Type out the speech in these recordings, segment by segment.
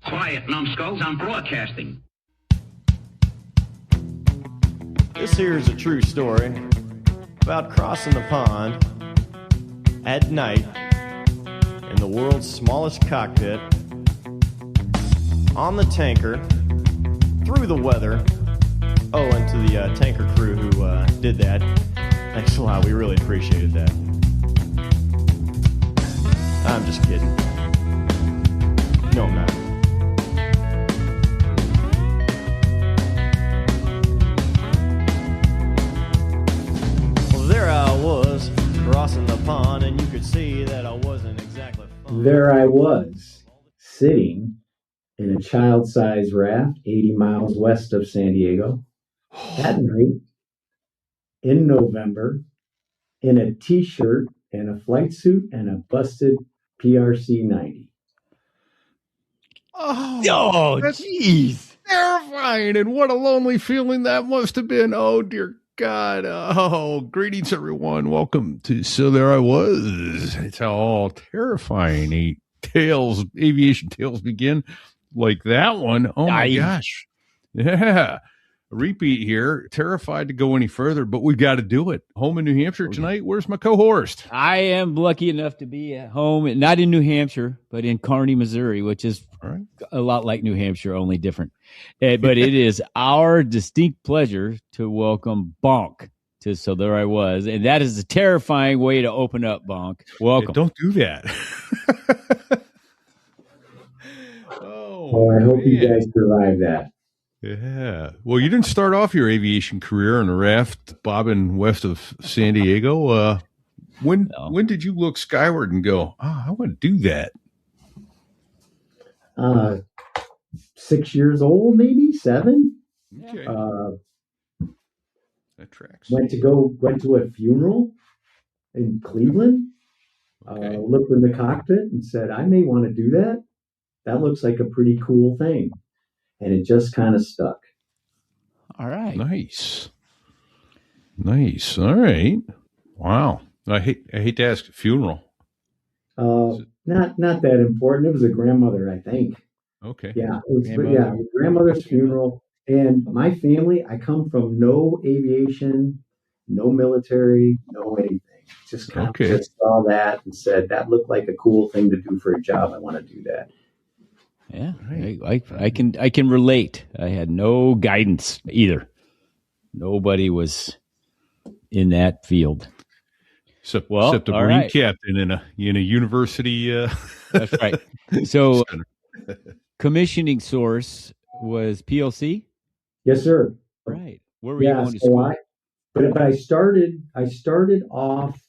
Quiet, numbskulls, I'm broadcasting. This here is a true story about crossing the pond at night in the world's smallest cockpit on the tanker through the weather. Oh, and to the tanker crew who did that, thanks a lot. We really appreciated that. I'm just kidding. No, I'm not. Well, there I was, crossing the pond, and you could see that I wasn't exactly fun. There I was, sitting in a child-sized raft 80 miles west of San Diego at night in November in a t-shirt and a flight suit and a busted PRC 90. Oh, jeez. Terrifying. And what a lonely feeling that must have been. Oh, dear God. Oh, greetings, everyone. Welcome to So There I Was. It's all terrifying. Aviation tales begin like that one. Oh, my gosh. Yeah. RePete here, terrified to go any further, but we got to do it. Home in New Hampshire tonight. Where's my co-host? I am lucky enough to be at home, not in New Hampshire, but in Kearney, Missouri, which is a lot like New Hampshire, only different. But it is our distinct pleasure to welcome Bonk to So There I Was. And that is a terrifying way to open up, Bonk. Welcome. Hey, don't do that. I hope you guys survive that. Yeah. Well, you didn't start off your aviation career in a raft bobbing west of San Diego. When did you look skyward and go, I want to do that? 6 years old, maybe 7. Okay. That tracks. Went to a funeral in Cleveland. Okay. Looked in the cockpit and said, I may want to do that. That looks like a pretty cool thing. And it just kind of stuck. All right. Nice. All right. Wow. I hate to ask, funeral. Not that important. It was a grandmother, I think. Okay. Yeah, it was grandmother's funeral. And my family, I come from no aviation, no military, no anything. Just kind of just saw that and said that looked like a cool thing to do for a job. I want to do that. Yeah, I can relate. I had no guidance either. Nobody was in that field. Except a Marine captain in a university. That's right. So, commissioning source was PLC. Yes, sir. Right. Where were you going to school? But I started off.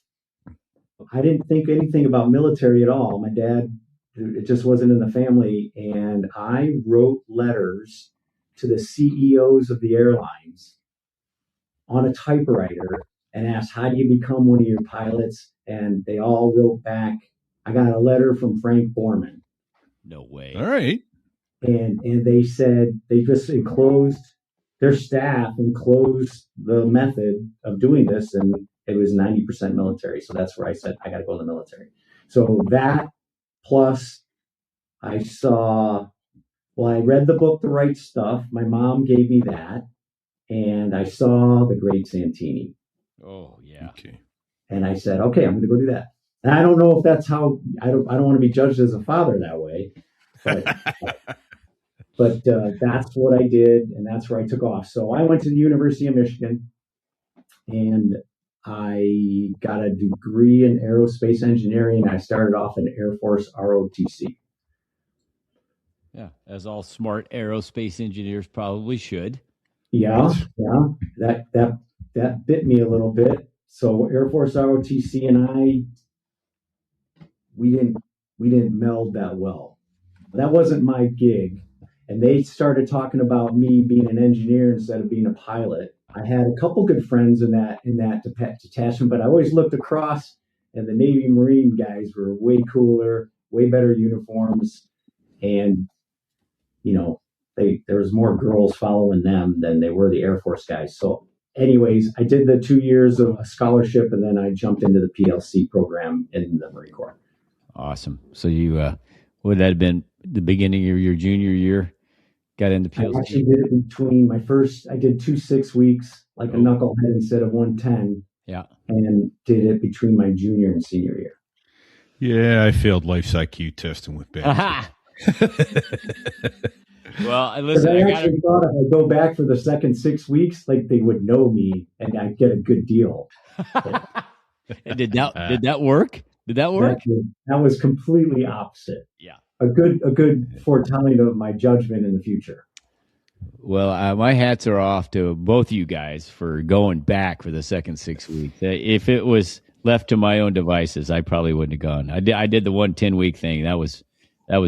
I didn't think anything about military at all. My dad. It just wasn't in the family. And I wrote letters to the CEOs of the airlines on a typewriter and asked, how do you become one of your pilots? And they all wrote back. I got a letter from Frank Borman. No way. All right. And they said they just their staff enclosed the method of doing this. And it was 90% military. So that's where I said, I got to go to the military. So that, plus, I read the book, The Right Stuff. My mom gave me that. And I saw The Great Santini. Oh, yeah. Okay. And I said, okay, I'm going to go do that. And I don't know if that's how, I don't want to be judged as a father that way. But that's what I did. And that's where I took off. So I went to the University of Michigan. And I got a degree in aerospace engineering. I started off in Air Force ROTC. Yeah, as all smart aerospace engineers probably should. Yeah. That bit me a little bit. So Air Force ROTC and we didn't meld that well. That wasn't my gig. And they started talking about me being an engineer instead of being a pilot. I had a couple good friends in that detachment, but I always looked across, and the Navy Marine guys were way cooler, way better uniforms, and there was more girls following them than they were the Air Force guys. So, anyways, I did the 2 years of a scholarship, and then I jumped into the PLC program in the Marine Corps. Awesome. So you Would that have been the beginning of your junior year? Got into I PLC? actually did it between I did 2 6 weeks, like a knucklehead instead of 110. Yeah. And did it between my junior and senior year. Yeah, I failed life's IQ testing with bad. Aha! Well, Because listen, I actually thought if I go back for the second 6 weeks, like they would know me and I'd get a good deal. Did that work? Did that work? That was completely opposite. Yeah. A good foretelling of my judgment in the future. Well, my hats are off to both you guys for going back for the second 6 weeks. If it was left to my own devices, I probably wouldn't have gone. I did the 110-week thing. That was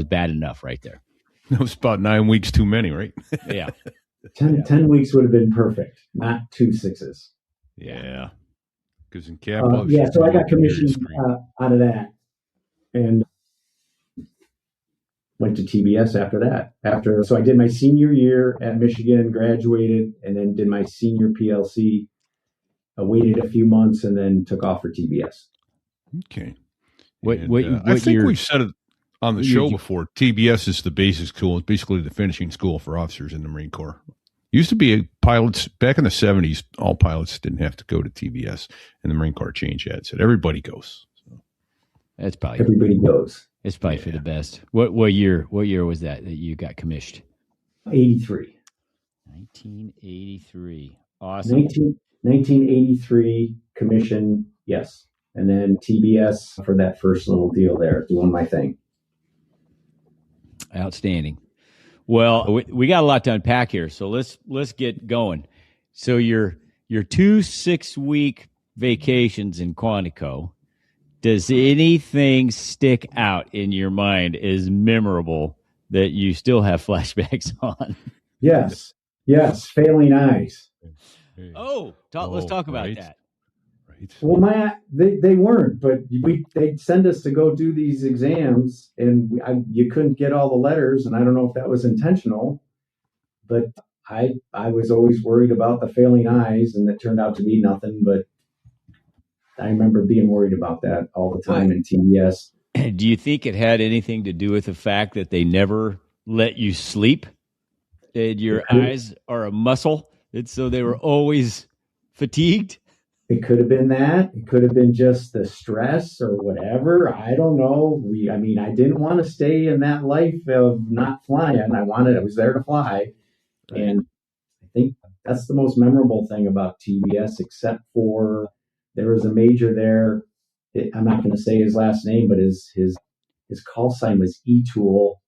bad enough right there. That was about 9 weeks too many, right? Yeah. 10 weeks would have been perfect, not 2 6s. Yeah. Because in cap, so I got commissioned out of that and went to TBS after that. So I did my senior year at Michigan, graduated, and then did my senior PLC. I waited a few months and then took off for TBS. Okay. What I think year- we've said it on the show before. TBS is the basic school. It's basically the finishing school for officers in the Marine Corps. Used to be pilots back in the 70s. All pilots didn't have to go to TBS, and the Marine Corps changed that. It said everybody goes. So. That's probably everybody goes. It's probably for the best. What year was that you got commissioned? 83. 1983. Awesome. 1983 commission, yes. And then TBS for that first little deal there, doing my thing. Outstanding. Well, we got a lot to unpack here, so let's get going. So your 2 6-week vacations in Quantico, does anything stick out in your mind as memorable that you still have flashbacks on? Yes, failing eyes. Let's talk about that. Right. Well, they weren't, but they'd send us to go do these exams, and you couldn't get all the letters, and I don't know if that was intentional, but I was always worried about the failing eyes, and it turned out to be nothing, but I remember being worried about that all the time in TBS. Do you think it had anything to do with the fact that they never let you sleep? And your eyes are a muscle, and so they were always fatigued? It could have been that. It could have been just the stress or whatever. I don't know. I didn't want to stay in that life of not flying. I was there to fly. Right. And I think that's the most memorable thing about TBS, except for there was a major there. I'm not going to say his last name, but his call sign was E-Tool.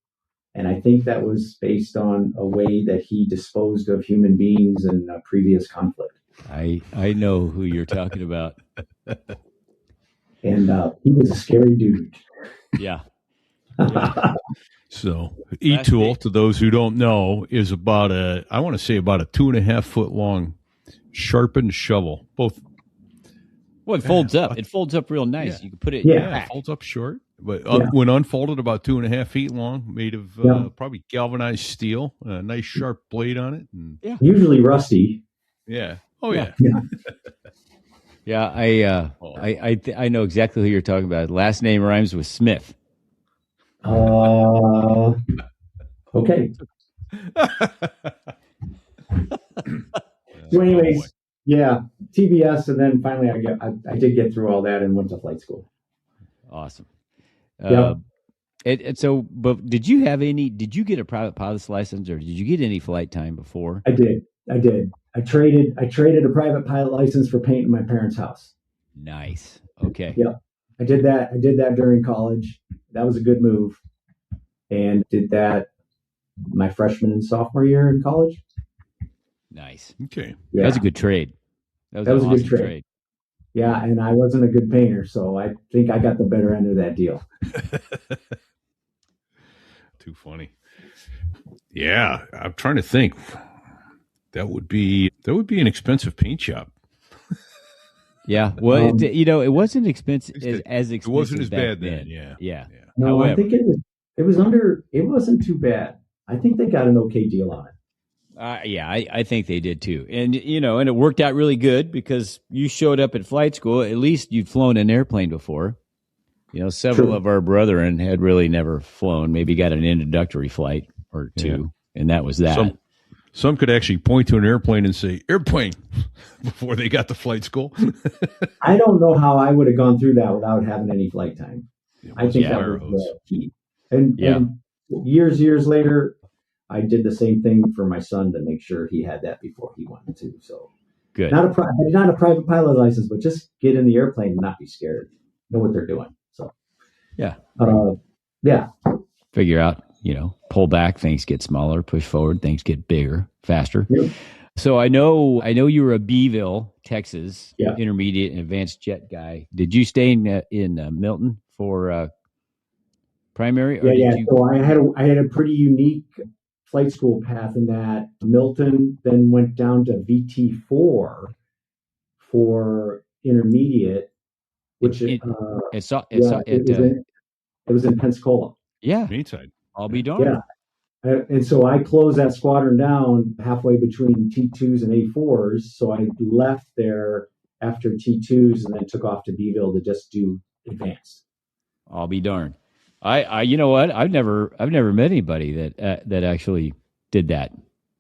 And I think that was based on a way that he disposed of human beings in a previous conflict. I know who you're talking about. And he was a scary dude. Yeah. So E-Tool, to those who don't know, is about a 2.5 foot long sharpened shovel. Both. Well, it folds up. It folds up real nice. Yeah. You can put it it folds up short, but when unfolded, about 2.5 feet long, made of probably galvanized steel. A nice sharp blade on it. And, usually rusty. Yeah. Oh yeah. Yeah. I know exactly who you're talking about. Last name rhymes with Smith. Okay. So anyways, TBS, and then finally I did get through all that and went to flight school. Awesome. Yeah. But did you get a private pilot's license, or did you get any flight time before? I did. I traded a private pilot license for painting my parents' house. Nice. Okay. Yeah. I did that during college. That was a good move. And did that my freshman and sophomore year in college. Nice. Okay. Yeah. That was a good trade. That was a awesome good trade. Yeah, and I wasn't a good painter, so I think I got the better end of that deal. Too funny. Yeah, I'm trying to think. That would be an expensive paint job. Yeah, well, it wasn't expensive as expensive. It wasn't as bad then. then. Yeah. No, I think it wasn't too bad. I think they got an okay deal on it. I think they did too, and and it worked out really good because you showed up at flight school. At least you'd flown an airplane before. Several True. of our brethren had really never flown, maybe got an introductory flight or two, and that was that. Some could actually point to an airplane and say, airplane, before they got to flight school. I don't know how I would have gone through that without having any flight time. I think that was the key. And years later, I did the same thing for my son to make sure he had that before he wanted to. So good. Not a private pilot license, but just get in the airplane and not be scared. Know what they're doing. So yeah. Figure out, pull back, things get smaller, push forward, things get bigger, faster. Yep. So I know you were a Beeville, Texas, Yeah. intermediate and advanced jet guy. Did you stay in Milton for primary? Or Yeah. did you... So I had a pretty unique flight school path in that Milton then went down to VT4 for intermediate, which it was in Pensacola. Yeah. Meanside. I'll be darned. Yeah. And so I closed that squadron down halfway between T2s and A4s. So I left there after T2s and then took off to Beeville to just do advanced. I'll be darned. I you know what? I've never met anybody that actually did that.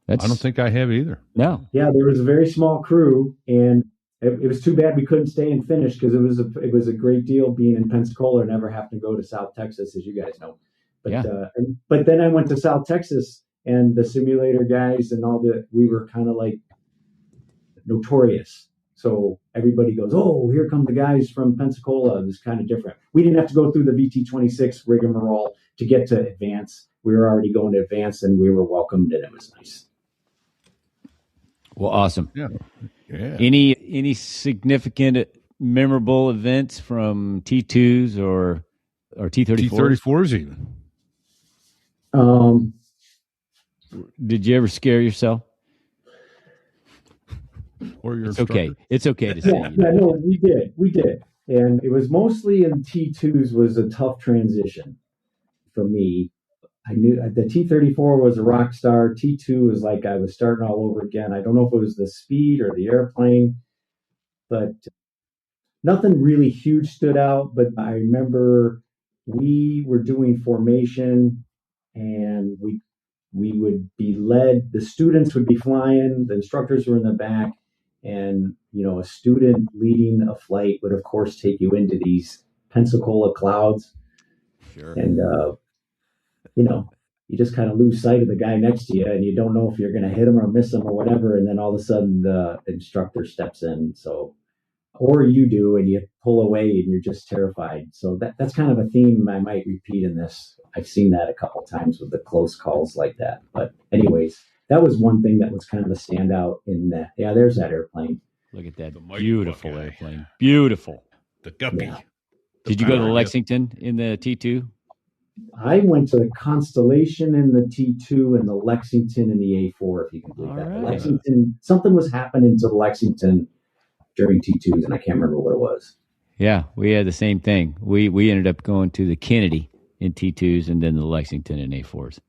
I don't think I have either. No. Yeah, there was a very small crew, and it was too bad we couldn't stay and finish because it was a great deal being in Pensacola and never having to go to South Texas, as you guys know. But but then I went to South Texas, and the simulator guys and we were kind of like notorious. So everybody goes, oh, here come the guys from Pensacola. It was kind of different. We didn't have to go through the VT-26 rigmarole to get to advance. We were already going to advance, and we were welcomed, and it was nice. Well, awesome. Yeah. Any significant, memorable events from T2s or T-34s? T-34s even. Did you ever scare yourself? Or your okay. It's okay to say. No, we did. And it was mostly in T2s was a tough transition for me. I knew the T-34 was a rock star. T2 was like I was starting all over again. I don't know if it was the speed or the airplane, but nothing really huge stood out. But I remember we were doing formation, and we would be led. The students would be flying. The instructors were in the back, and a student leading a flight would, of course, take you into these Pensacola clouds. Sure. And you just kind of lose sight of the guy next to you, and you don't know if you're going to hit him or miss him or whatever. And then all of a sudden, the instructor steps in. So, or you do, and you pull away, and you're just terrified. So that's kind of a theme I might repeat in this. I've seen that a couple of times with the close calls like that. But anyways, that was one thing that was kind of a standout in that. Yeah, there's that airplane. Look at that beautiful airplane. Beautiful. The guppy. Yeah. Did you go to Lexington in the T2? I went to the Constellation in the T2 and the Lexington in the A4, if you can believe that. Right. Lexington, something was happening to the Lexington during T2s, and I can't remember what it was. Yeah, we had the same thing. We ended up going to the Kennedy in T2s and then the Lexington in A4s.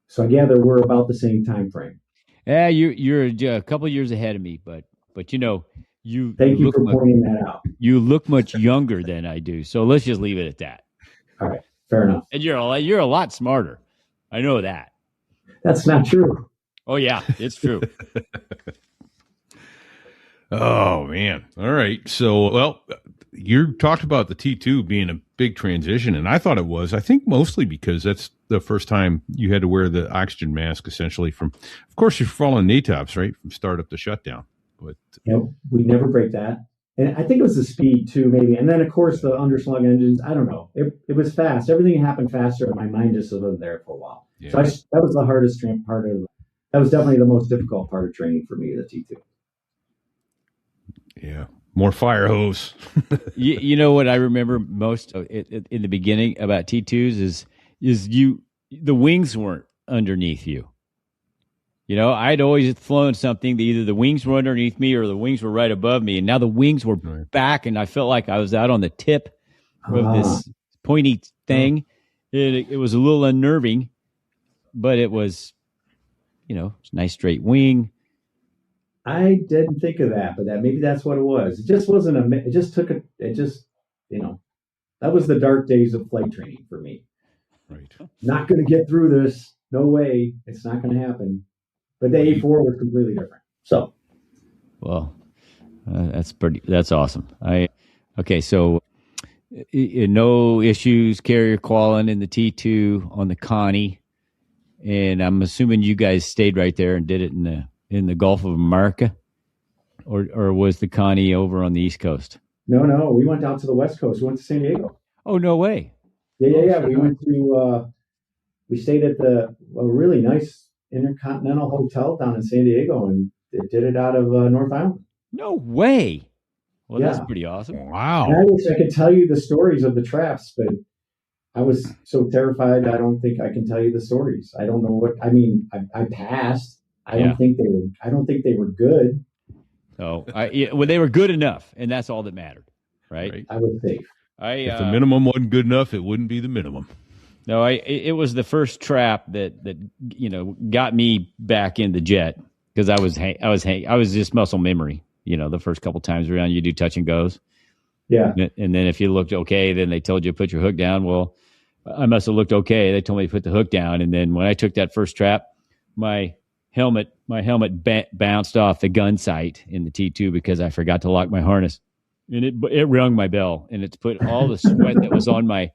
So I gather we're about the same time frame. Yeah, you're a couple of years ahead of me, but you Thank you for pointing that out. You look much younger than I do, so let's just leave it at that. All right, fair enough. And you're a lot smarter. I know that. That's not true. Oh yeah, it's true. Oh man! All right. So, well, you talked about the T2 being a big transition, and I thought it was. I think mostly because that's the first time you had to wear the oxygen mask, essentially. From, of course, you're following NATOPS, right, from startup to shutdown. But we never break that. And I think it was the speed too, maybe. And then of course the underslung engines. I don't know. It was fast. Everything happened faster, and my mind just wasn't there for a while. Yeah. So that was the hardest part of. That was definitely the most difficult part of training for me, the T2. Yeah, more fire hose. you know what I remember most in the beginning about T2s is the wings weren't underneath you. I'd always flown something that either the wings were underneath me or the wings were right above me, and now the wings were back, and I felt like I was out on the tip of this pointy thing. It was a little unnerving, but it was, nice straight wing. I didn't think of that, but maybe that's what it was. It just wasn't it just took it just, That was the dark days of flight training for me. Right. Not going to get through this. No way. It's not going to happen. But the A4 was completely different. So, well, that's awesome. Okay. So no issues, carrier quality in the T2 on the Connie. And I'm assuming you guys stayed right there and did it in the Gulf of America, or was the Connie over on the East Coast? No. We went out to the West Coast. We went to San Diego. Oh, no way. Yeah. We went to, we stayed at a really nice Intercontinental Hotel down in San Diego, and it did it out of North Island. No way. Well, Yeah. that's pretty awesome. Wow. And I wish I could tell you the stories of the traps, but I was so terrified. I don't think I can tell you the stories. I don't know what. I mean, I passed. I don't think they were good. Oh, well, they were good enough, and that's all that mattered, right? I was safe. If the minimum wasn't good enough, it wouldn't be the minimum. No, it was the first trap that got me back in the jet, because I was just muscle memory. The first couple times around, you do touch and goes. Yeah. And then if you looked okay, then they told you to put your hook down. Well, I must have looked okay. They told me to put the hook down. And then when I took that first trap, my helmet bounced off the gun sight in the T2 because I forgot to lock my harness. And it rung my bell, and it's put all the sweat that was on my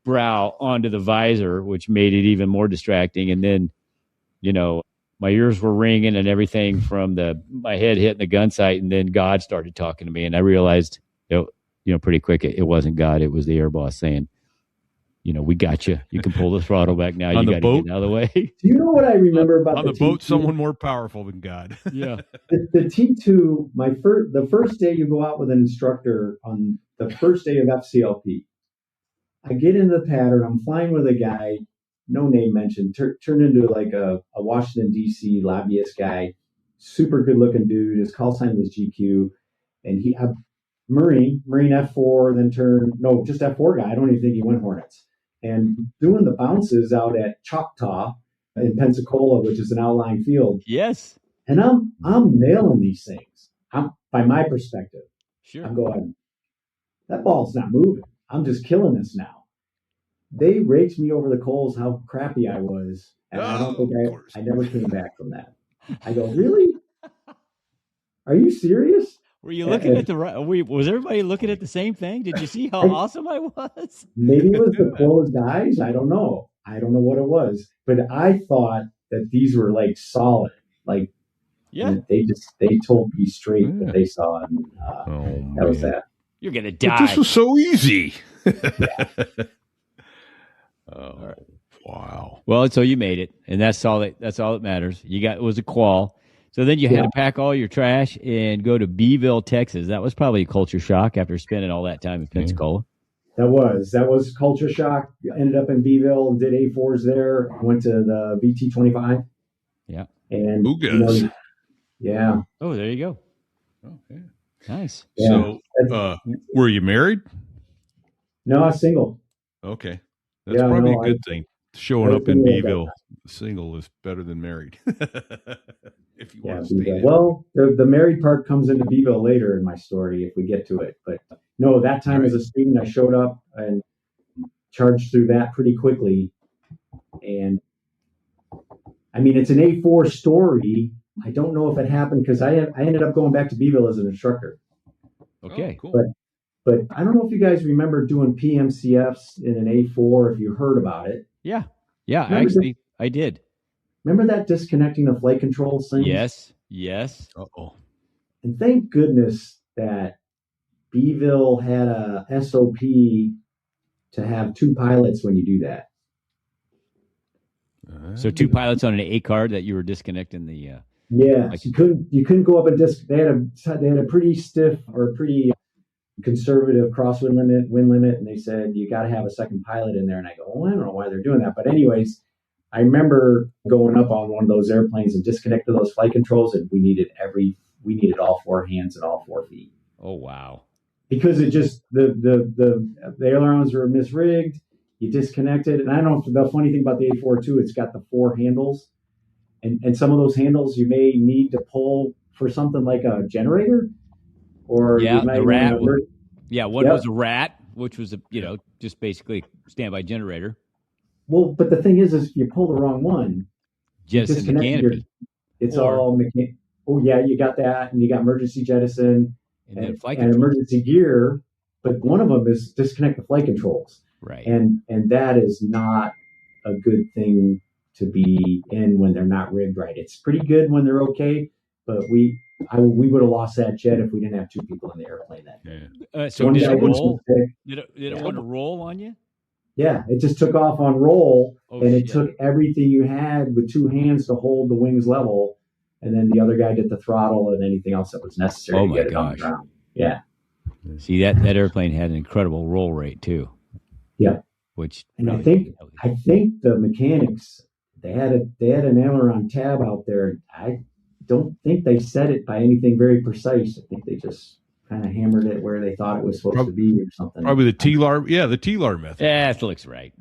brow onto the visor, which made it even more distracting. And then, my ears were ringing and everything from my head hitting the gun sight. And then God started talking to me, and I realized, pretty quick, it wasn't God. It was the air boss saying, we got you. You can pull the throttle back now. You got to get out of the way. Do you know what I remember about on the boat? Someone more powerful than God. Yeah. The T2, the first day you go out with an instructor on the first day of FCLP, I get into the pattern. I'm flying with a guy, no name mentioned, turned into like a Washington, D.C. lobbyist guy, super good looking dude. His call sign was GQ. And Marine F4, then just F4 guy. I don't even think he went Hornets. And doing the bounces out at Choctaw in Pensacola, which is an outlying field. Yes. And I'm nailing these things. By my perspective. Sure. I'm going, that ball's not moving. I'm just killing this now. They raked me over the coals how crappy I was. And I don't think I never came back from that. I go, really? Are you serious? Were you looking at was everybody looking at the same thing? Did you see how awesome I was? Maybe it was the closed eyes. I don't know. I don't know what it was. But I thought that these were like solid. Like, yeah. They told me straight what they saw. And that was that. You're going to die. But this was so easy. Right. Wow. Well, so you made it, and that's all that matters. It was a qual. So then you had to pack all your trash and go to Beeville, Texas. That was probably a culture shock after spending all that time in Pensacola. That was culture shock. Ended up in Beeville, did A4s there. Went to the VT25. Yeah. And yeah. Oh, there you go. Okay. Nice. Yeah. So, were you married? No, I'm single. Okay. That's probably a good thing. Showing up in Beeville single is better than married. If you want to stay in. Well, the married part comes into Beeville later in my story if we get to it. But no, that time as a student, I showed up and charged through that pretty quickly. And I mean, it's an A4 story. I don't know if it happened because I ended up going back to Beeville as an instructor. Okay. Cool. But I don't know if you guys remember doing PMCFs in an A4, if you heard about it. Yeah. Yeah, actually, I did. Remember that disconnecting of flight controls thing? Yes. Uh-oh. And thank goodness that Beeville had a SOP to have two pilots when you do that. So two pilots on an A card that you were disconnecting the. Yeah, you couldn't go up and They had a pretty stiff or pretty conservative crosswind wind limit, and they said you got to have a second pilot in there. And I go, well, I don't know why they're doing that, but anyways, I remember going up on one of those airplanes and disconnecting those flight controls, and we needed all four hands and all 4 feet. Oh wow! Because it just the ailerons were misrigged. You disconnected, and I don't know if the funny thing about the A4 too, it's got the 4 handles, and some of those handles you may need to pull for something like a generator, or the rat. What was a rat? which was just basically standby generator. Well, but the thing is you pull the wrong one. Jettison the canopy. It's all mechanical. Oh yeah, you got that, and you got emergency jettison and emergency gear. But one of them is disconnect the flight controls. Right. And that is not a good thing to be in when they're not rigged right. It's pretty good when they're okay, but we would have lost that jet if we didn't have two people in the airplane that day. Yeah. So did it roll? Did it want to roll on you? Yeah, it just took off on roll, and it took everything you had with two hands to hold the wings level, and then the other guy did the throttle and anything else that was necessary to get it on the ground. Yeah. See, that airplane had an incredible roll rate too. Yeah. And I think the mechanics, they had an aileron tab out there. I don't think they set it by anything very precise. I think they just kind of hammered it where they thought it was supposed to be or something. Probably the TLAR. Yeah, the TLAR method. Yeah, that looks right.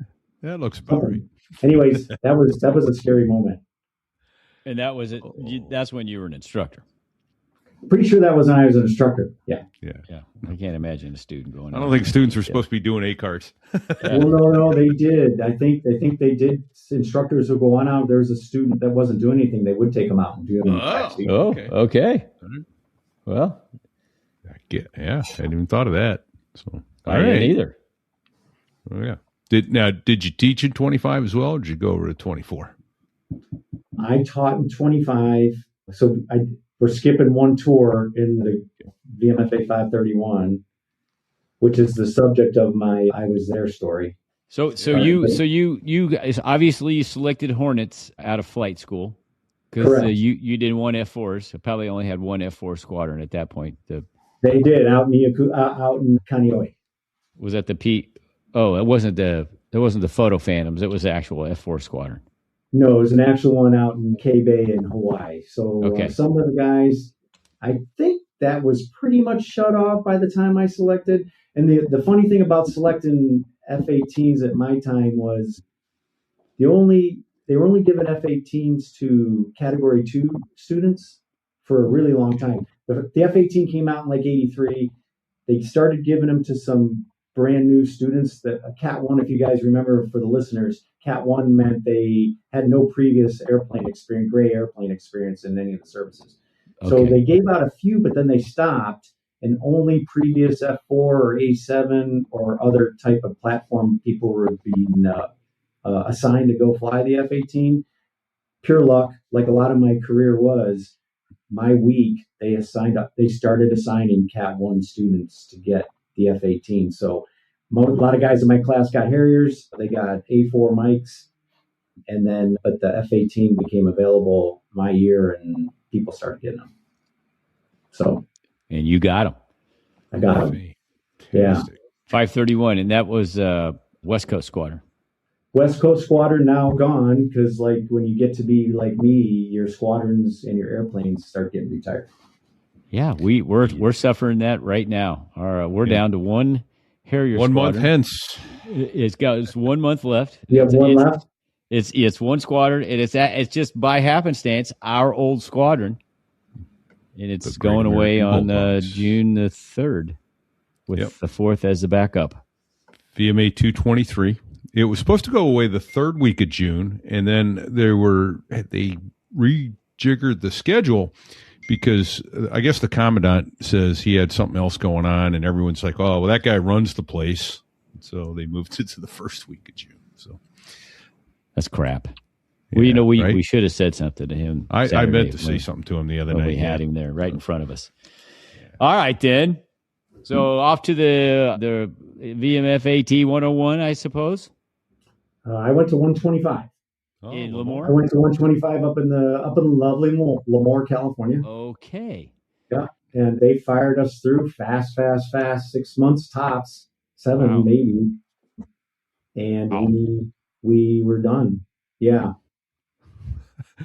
That looks about right. Anyways, that was a scary moment. And that was it. That's when you were an instructor. Pretty sure that was when I was an instructor. Yeah. I can't imagine a student going. I don't think students were supposed to be doing ACARs. Well, no, they did. I think they did. Instructors who go on out. There was a student that wasn't doing anything. They would take them out and do them. Okay. Well, I hadn't even thought of that. So I didn't either. Oh yeah. Did you teach in 25 as well, or did you go over to 24? I taught in 25. So we're skipping one tour in the VMFA 531, which is the subject of my I was there story. So you guys obviously you selected Hornets out of flight school because you did one F4s. Probably only had one F4 squadron at that point. They did out in Kaneohe. Was that the P? Oh, it wasn't the Photo Phantoms. It was the actual F4 squadron. No, it was an actual one out in K-Bay in Hawaii. So some of the guys, I think that was pretty much shut off by the time I selected. And the funny thing about selecting F-18s at my time was they were only given F-18s to Category 2 students for a really long time. The F-18 came out in like 83. They started giving them to some brand new students. That Cat 1, if you guys remember for the listeners, Cat 1 meant they had no previous gray airplane experience in any of the services. Okay. So they gave out a few, but then they stopped, and only previous F4 or A7 or other type of platform people were being assigned to go fly the F-18. Pure luck, like a lot of my career was. My week, they started assigning Cat 1 students to get the F-18. So a lot of guys in my class got Harriers. They got A4 mics. But the F-18 became available my year, and people started getting them. So. And you got them. I got them. Yeah. 531, and that was West Coast Squadron. West Coast Squadron now gone, because like when you get to be like me, your squadrons and your airplanes start getting retired. Yeah, we're suffering that right now. We're down to one Harrier. 1 month squadron. hence. It's 1 month left. You have one left. It's one squadron, and it's just by happenstance our old squadron, and it's going away on June the 3rd with the 4th as the backup. VMA 223. It was supposed to go away the 3rd week of June, and then they rejiggered the schedule because I guess the commandant says he had something else going on, and everyone's like, "Oh, well, that guy runs the place," so they moved it to the 1st week of June. So that's crap. Yeah, well, we should have said something to him. I meant to say something to him the other night. We had him there right in front of us. Yeah. All right, then. So off to the VMF AT 101, I suppose. I went to 125. In Lemoore? I went to 125 up in lovely Lemoore, California. Okay. Yeah, and they fired us through fast. 6 months tops, 7 maybe, and we were done. Yeah.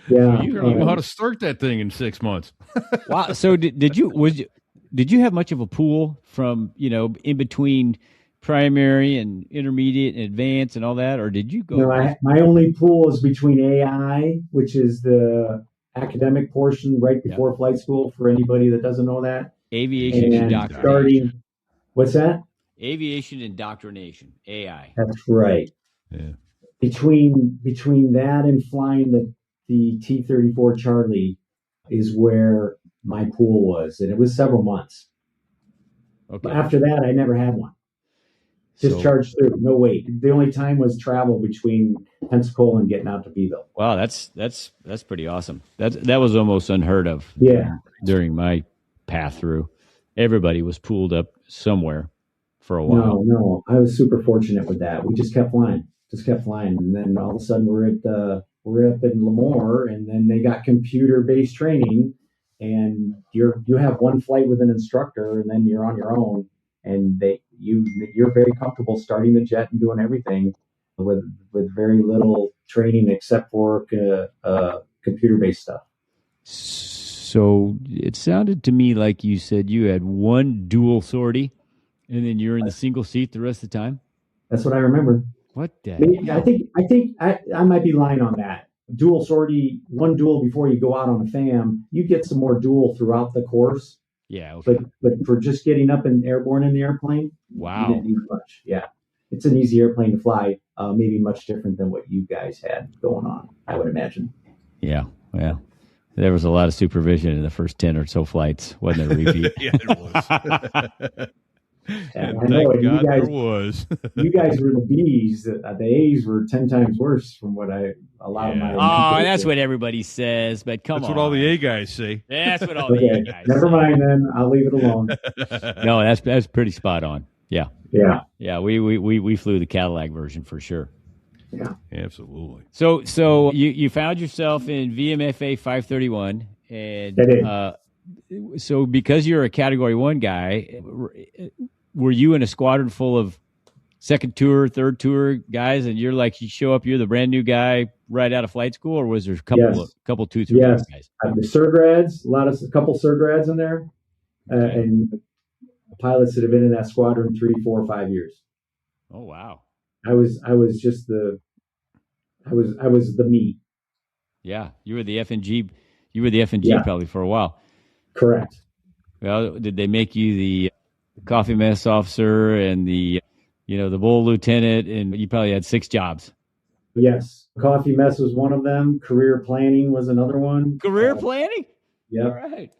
Yeah. You don't know how to start that thing in 6 months. Wow. So did you have much of a pool from in between primary and intermediate and advanced and all that, or did you go? No, my only pool is between AI, which is the academic portion right before flight school for anybody that doesn't know that. Aviation and indoctrination. starting. What's that? Aviation Indoctrination, AI. That's right. Yeah. Between that and flying the T-34 Charlie is where my pool was, and it was several months. Okay. But after that, I never had one. Just charged through, no wait. The only time was travel between Pensacola and getting out to Beeville. Wow, that's pretty awesome. That was almost unheard of. Yeah. During my path through, everybody was pooled up somewhere for a while. No, I was super fortunate with that. We just kept flying, and then all of a sudden we're up in Lemoore, and then they got computer-based training, and you have one flight with an instructor, and then you're on your own, and you're very comfortable starting the jet and doing everything with very little training except for computer-based stuff. So it sounded to me like you said you had one dual sortie, and then you're in the single seat the rest of the time. That's what I remember. What the hell? I think I might be lying on that. Dual sortie, one dual before you go out on a FAM. You get some more dual throughout the course. Yeah. Okay. But for just getting up and airborne in the airplane, wow, you didn't need much. Yeah, it's an easy airplane to fly. Maybe much different than what you guys had going on, I would imagine. Yeah. Well, there was a lot of supervision in the first 10 or so flights, wasn't there, RePete? Yeah, it was. And I know God there was. You guys were the B's. The A's were 10 times worse from what a lot of my. Oh, that's what everybody says, but come on. That's what all the A guys say. That's what all the A guys Never say. mind then. I'll leave it alone. No, that's pretty spot on. Yeah. Yeah. Yeah, we flew the Cadillac version for sure. Yeah. Absolutely. So you found yourself in VMFA 531, and so because you're a Category 1 guy, were you in a squadron full of second tour, third tour guys, and you show up, you're the brand new guy right out of flight school, or was there a couple 2, 3 guys? The surgrads, a couple surgrads in there, and pilots that have been in that squadron 3, 4, 5 years. Oh wow! I was just I was the meat. Yeah, you were the FNG. You were the FNG probably for a while. Correct. Well, did they make you the coffee mess officer and the bull lieutenant, and you probably had 6 jobs? Yes. Coffee mess was one of them. Career planning was another one. Career planning? Yep. All right.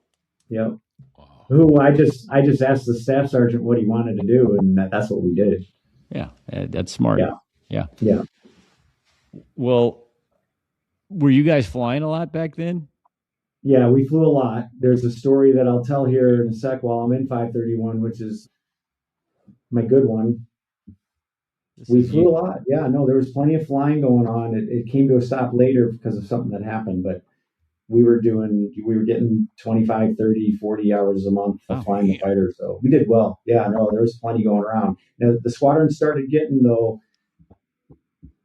Yep. Wow. Who I just asked the staff sergeant what he wanted to do, and that's what we did. Yeah, that's smart. Yeah. Well, were you guys flying a lot back then? Yeah, we flew a lot. There's a story that I'll tell here in a sec while I'm in 531, which is my good one. We flew a lot. Yeah, no, there was plenty of flying going on. It came to a stop later because of something that happened, but we were getting 25, 30, 40 hours a month of flying the fighter. So we did well. Yeah, no, there was plenty going around. Now, the squadron started getting, though,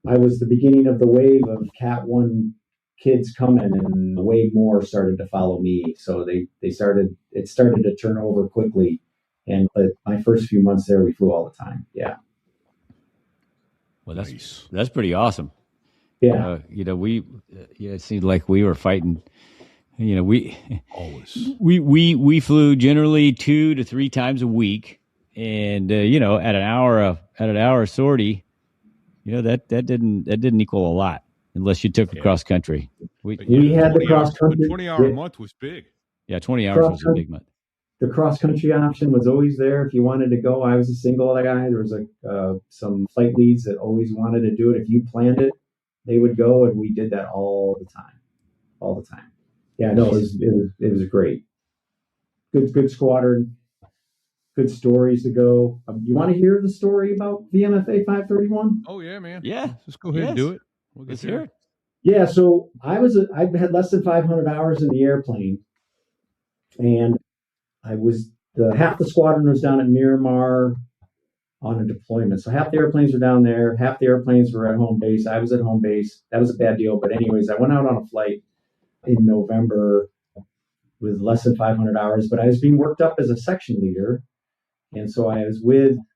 I was the beginning of the wave of Cat 1 kids coming, and way more started to follow me. So it started to turn over quickly. But my first few months there, we flew all the time. Yeah. Well, that's pretty awesome. Yeah. It seemed like we were fighting. We always we flew generally 2 to 3 times a week, and at an hour sortie, that didn't equal a lot unless you took a cross country. We had the cross country. 20-hour a month was big. Yeah, 20 hours was a big month. The cross country option was always there if you wanted to go. I was a single guy. There was some flight leads that always wanted to do it. If you planned it, they would go, and we did that all the time. Yeah, no, it was great. Good squadron. Good stories to go. You want to hear the story about VMFA 531? Oh yeah, man. Yeah, let's go ahead and do it. Let's hear it. Yeah, so I had less than 500 hours in the airplane, and I was half the squadron was down at Miramar on a deployment. So half the airplanes were down there, half the airplanes were at home base. I was at home base. That was a bad deal. But anyways, I went out on a flight in November with less than 500 hours, but I was being worked up as a section leader. And so I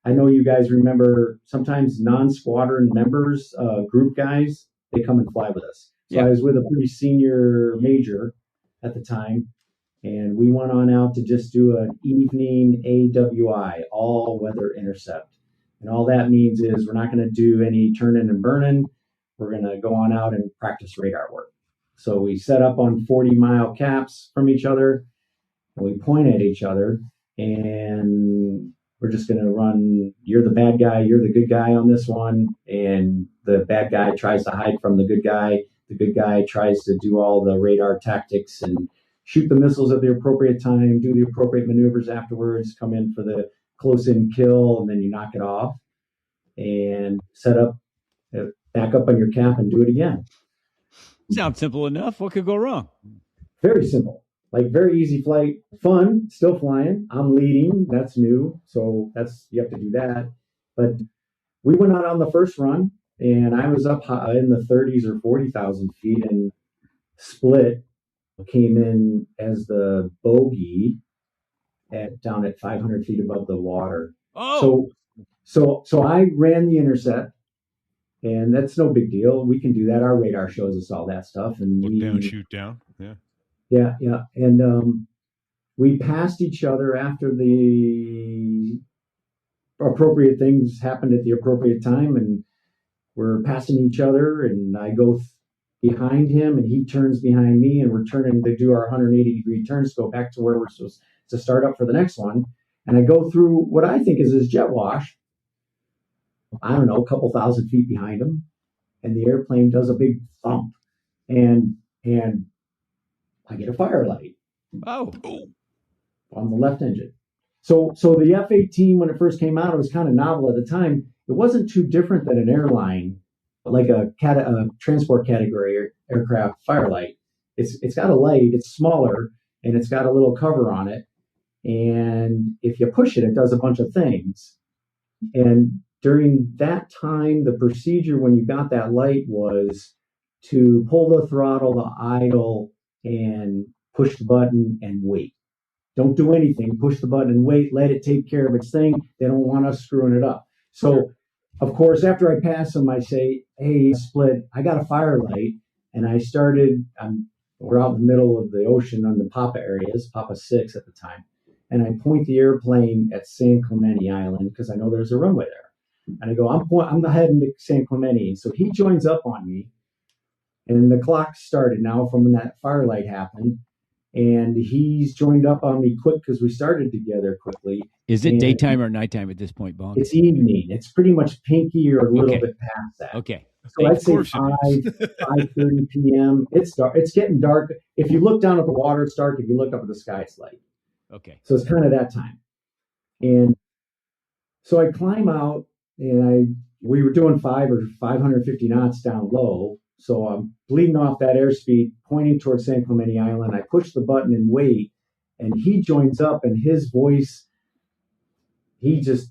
know you guys remember sometimes non-squadron members, group guys, they come and fly with us. So I was with a pretty senior major at the time. And we went on out to just do an evening AWI, all weather intercept. And all that means is we're not going to do any turning and burning. We're going to go on out and practice radar work. So we set up on 40-mile caps from each other, and we point at each other, and we're just going to run, you're the bad guy, you're the good guy on this one, and the bad guy tries to hide from the good guy. The good guy tries to do all the radar tactics and shoot the missiles at the appropriate time, do the appropriate maneuvers afterwards, come in for the close-in kill, and then you knock it off and set up, back up on your cap and do it again. Sounds simple enough. What could go wrong? Very simple. Like very easy flight, fun, still flying. I'm leading, that's new. So you have to do that. But we went out on the first run and I was up high in the 30s or 40,000 feet, and Split came in as the bogey down at 500 feet above the water. Oh, so I ran the intercept, and that's no big deal. We can do that. Our radar shows us all that stuff. And look down, shoot down. Yeah. Yeah. And we passed each other after the appropriate things happened at the appropriate time, and we're passing each other, and I go behind him and he turns behind me, and we're turning to do our 180-degree turns to go back to where we're supposed to start up for the next one. And I go through what I think is his jet wash, I don't know, a couple thousand feet behind him, and the airplane does a big thump, and I get a firelight. Oh, On the left engine. So the F-18, when it first came out, it was kind of novel at the time. It wasn't too different than an airline, like a transport category aircraft firelight. It's got a light, it's smaller, and it's got a little cover on it. And if you push it, it does a bunch of things. And during that time, the procedure when you got that light was to pull the throttle, the idle, and push the button and wait. Don't do anything. Push the button and wait. Let it take care of its thing. They don't want us screwing it up. So, of course, after I pass them, I say, hey, Split, I got a firelight. And I started, we're out in the middle of the ocean on the Papa areas, Papa 6 at the time. And I point the airplane at San Clemente Island because I know there's a runway there. And I go, I'm heading to San Clemente. So he joins up on me. And the clock started now from when that firelight happened. And he's joined up on me quick because we started together quickly. Is it daytime or nighttime at this point, Bonk? It's evening. It's pretty much pinky or a little bit past that. Okay. So I'd say 5:30 p.m. It's dark. It's getting dark. If you look down at the water, it's dark. If you look up at the sky, it's light. Okay. So it's kind of that time. And so I climb out, and we were doing 550 knots down low. So I'm bleeding off that airspeed, pointing towards San Clemente Island. I push the button and wait, and he joins up, and his voice, he's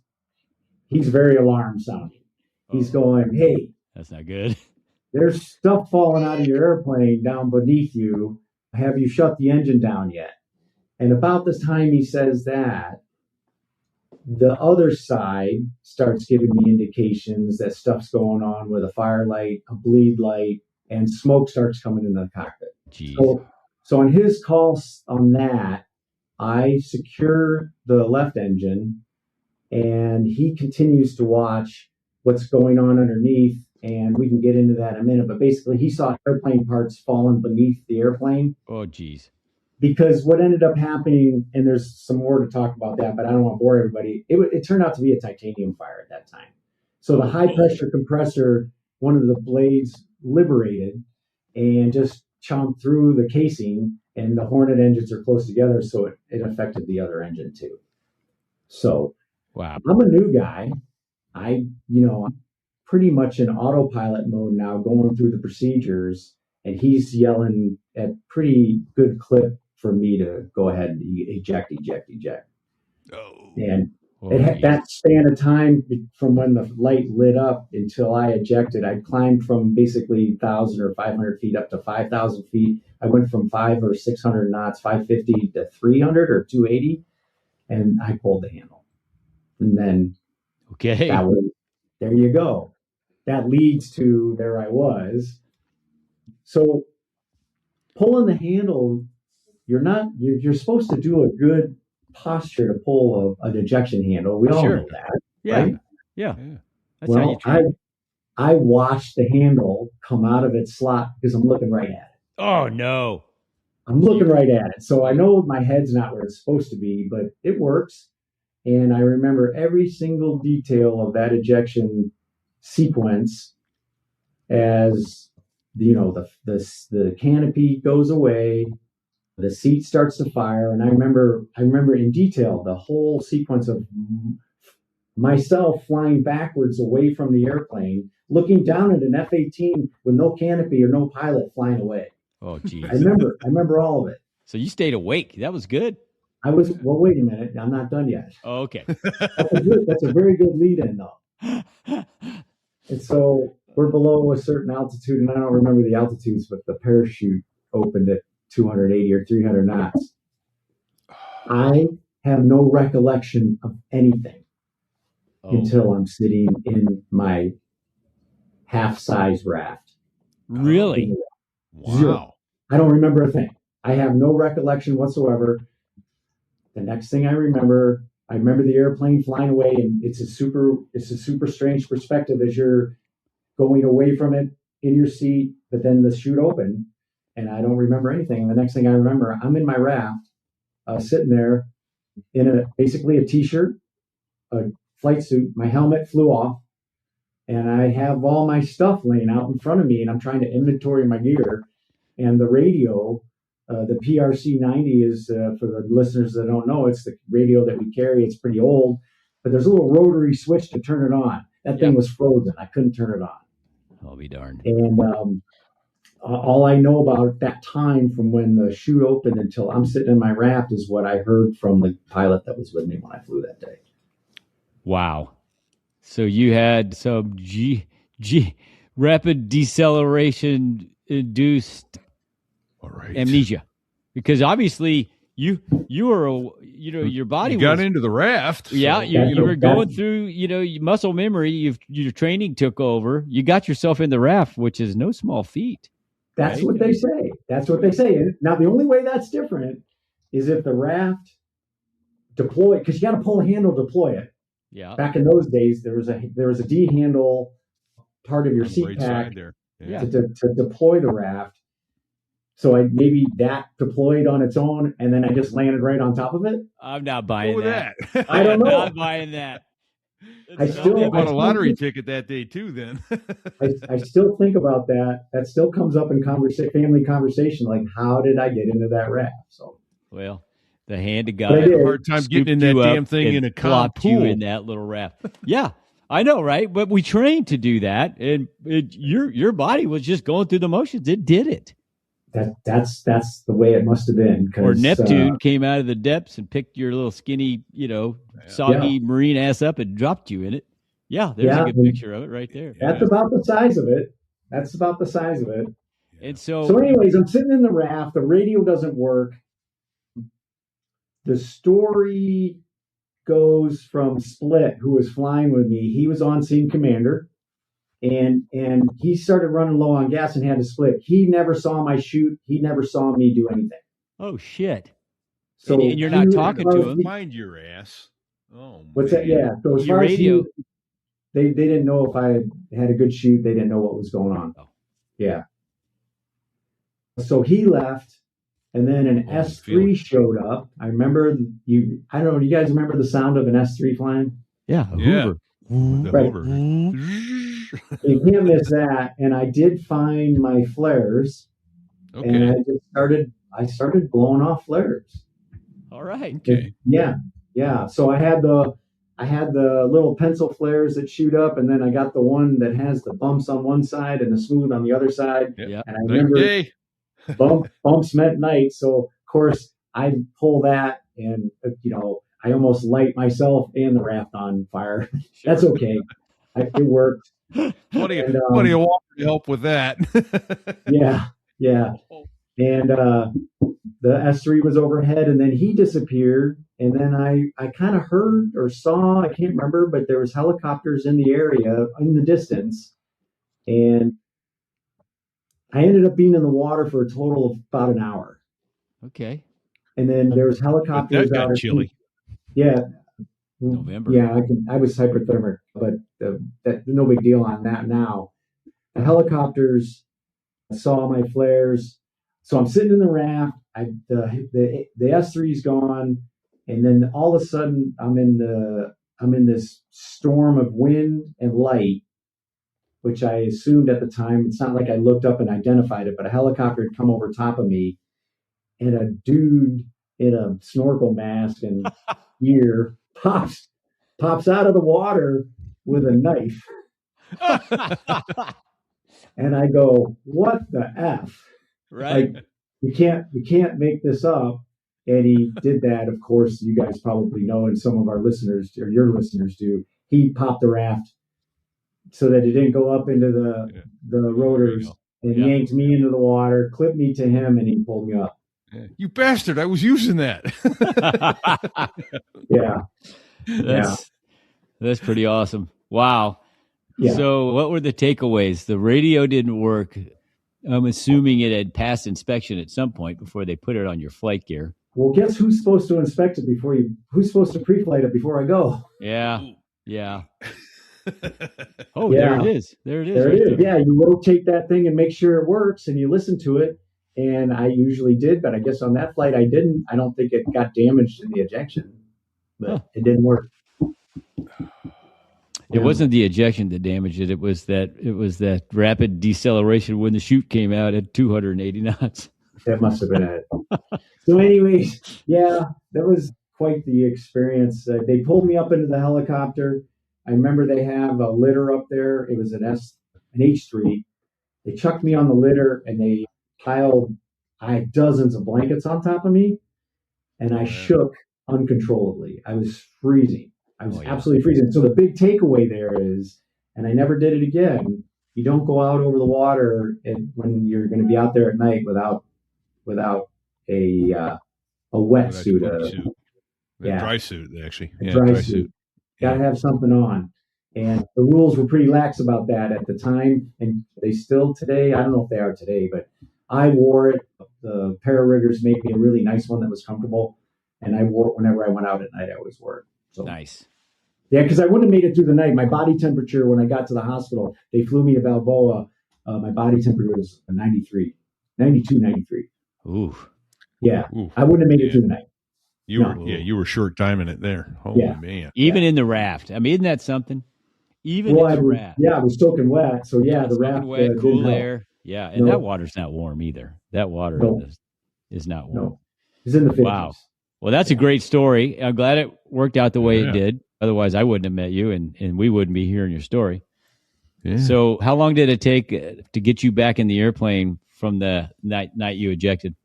very alarmed sounding. He's going, hey, that's not good. There's stuff falling out of your airplane down beneath you. Have you shut the engine down yet? And about this time he says that, the other side starts giving me indications that stuff's going on with a firelight, a bleed light, and smoke starts coming into the cockpit. Jeez. So on his call on that, I secure the left engine, and he continues to watch what's going on underneath, and we can get into that in a minute. But basically, he saw airplane parts falling beneath the airplane. Oh, geez. Because what ended up happening, and there's some more to talk about that, but I don't want to bore everybody. It turned out to be a titanium fire at that time. So the high pressure compressor, one of the blades liberated and just chomped through the casing, and the Hornet engines are close together, so it affected the other engine too. So wow, I'm a new guy. I'm pretty much in autopilot mode now, going through the procedures, and he's yelling at pretty good clip for me to go ahead and eject. Oh. And that span of time from when the light lit up until I ejected, I climbed from basically 1,000 or 500 feet up to 5,000 feet. I went from 500 or 600 knots, 550 to 300 or 280, and I pulled the handle. And then there you go. That leads to there I was. So pulling the handle you're supposed to do a good posture to pull an ejection handle. We all know that, right? Yeah. That's how you Well, train. I watched the handle come out of its slot because I'm looking right at it. Oh no. I'm looking right at it. So I know my head's not where it's supposed to be, but it works. And I remember every single detail of that ejection sequence as the canopy goes away, the seat starts to fire, and I remember in detail the whole sequence of myself flying backwards away from the airplane, looking down at an F-18 with no canopy or no pilot flying away. Oh, geez. I remember all of it. So you stayed awake. That was good. Well, wait a minute. I'm not done yet. Oh, okay. That's a very good lead in, though. And so we're below a certain altitude, and I don't remember the altitudes, but the parachute opened at 280 or 300 knots. I have no recollection of anything until I'm sitting in my half-size raft. Really? Wow. Zero. I don't remember a thing. I have no recollection whatsoever. The next thing I remember the airplane flying away, and it's a super strange perspective as you're going away from it in your seat, but then the chute opened, and I don't remember anything. And the next thing I remember, I'm in my raft, sitting there in basically a t-shirt, a flight suit. My helmet flew off, and I have all my stuff laying out in front of me, and I'm trying to inventory my gear. And the radio, the PRC-90 is, for the listeners that don't know, it's the radio that we carry. It's pretty old, but there's a little rotary switch to turn it on. That thing was frozen. I couldn't turn it on. I'll be darned. And all I know about that time from when the chute opened until I'm sitting in my raft is what I heard from the pilot that was with me when I flew that day. Wow. So you had some rapid deceleration induced amnesia, because obviously you were your body got into the raft. Yeah, so, you were going through muscle memory. Your training took over. You got yourself in the raft, which is no small feat. That's what they say. That's what they say. Now the only way that's different is if the raft deploy, because you got to pull a handle to deploy it. Yeah. Back in those days, there was a D handle part of your seat pack there. to deploy the raft. So maybe that deployed on its own, and then I just landed right on top of it. I'm not buying that. I don't know. I'm not buying that. I still bought a lottery ticket that day too. Then I still think about that. That still comes up in family conversation. Like, how did I get into that raft? So well, the hand of God. I had a hard time getting in that damn thing in a calm pool. You in that little raft. Yeah, I know, right? But we trained to do that, and your body was just going through the motions. It did it. That's the way it must have been. Or Neptune came out of the depths and picked your little skinny, soggy marine ass up and dropped you in it. Yeah, there's a good picture of it right there. That's about the size of it. And so anyways, I'm sitting in the raft. The radio doesn't work. The story goes from Split, who was flying with me. He was on scene commander. And he started running low on gas and had to split. He never saw my chute. He never saw me do anything. Oh, shit. So and you're not talking to him. Mind your ass. Oh, what's that? Yeah. So as your far radio. as they didn't know if I had a good chute. They didn't know what was going on. Oh. Yeah. So he left, and then an S3 showed up. I remember I don't know. Do you guys remember the sound of an S3 flying? Yeah. Hoover. Right. You can't miss that. And I did find my flares, and I started blowing off flares. All right. Okay. Yeah. So I had the little pencil flares that shoot up, and then I got the one that has the bumps on one side and the smooth on the other side. Yeah. And I remember bumps meant night. So of course I pull that, and I almost light myself and the raft on fire. Sure. That's okay. It worked. Plenty of water to help with that. Yeah. And the S3 was overhead, and then he disappeared. And then I kind of heard or saw, I can't remember, but there was helicopters in the area in the distance. And I ended up being in the water for a total of about an hour. Okay. And then there was But helicopters that out got at chilly. Yeah. November. Yeah, I was hyperthermic, but that no big deal on that now. The helicopters saw my flares. So I'm sitting in the raft. The S3's gone, and then all of a sudden I'm in this storm of wind and light, which I assumed at the time. It's not like I looked up and identified it, but a helicopter had come over top of me, and a dude in a snorkel mask and gear pops out of the water with a knife. And I go, what the F? Right. Like, you can't make this up. And he did that. Of course, you guys probably know, and some of our listeners or your listeners do. He popped the raft so that it didn't go up into the rotors, and yanked me into the water, clipped me to him, and he pulled me up. You bastard! I was using that. Yeah. That's pretty awesome. Wow. Yeah. So what were the takeaways? The radio didn't work. I'm assuming it had passed inspection at some point before they put it on your flight gear. Well, guess who's supposed to inspect it who's supposed to pre-flight it before I go? Yeah. Oh, Yeah. there it is. There it is. There right it is. there. Yeah, you rotate that thing and make sure it works, and you listen to it. And I usually did, but I guess on that flight I didn't. I don't think it got damaged in the ejection, but it didn't work. It wasn't the ejection that damaged it. It was that rapid deceleration when the chute came out at 280 knots. That must have been it. So anyways, yeah, that was quite the experience. They pulled me up into the helicopter. I remember they have a litter up there. It was an H3. They chucked me on the litter, and they piled dozens of blankets on top of me, and I shook uncontrollably. I was freezing. I was absolutely freezing. So the big takeaway there is, and I never did it again, you don't go out over the water when you're going to be out there at night without a wetsuit. Dry suit, actually. Dry suit. Got to have something on. And the rules were pretty lax about that at the time. And they still today, I don't know if they are today, but I wore it. The para-riggers made me a really nice one that was comfortable. And I wore it whenever I went out at night. I always wore it. So, nice. Yeah, because I wouldn't have made it through the night. My body temperature, when I got to the hospital, they flew me to Balboa. My body temperature was 92, 93. Ooh. Yeah. Ooh. I wouldn't have made it through the night. You were short timing it there. Holy man. Even in the raft. I mean, isn't that something? Even in the raft. Yeah, I was soaking wet. So the raft. Wet, cool air. Yeah. And that water's not warm either. That water is not warm. No. It's in the 50s. Wow. Well, that's a great story. I'm glad it worked out the way it did. Otherwise, I wouldn't have met you, and we wouldn't be hearing your story. Yeah. So how long did it take to get you back in the airplane from the night you ejected?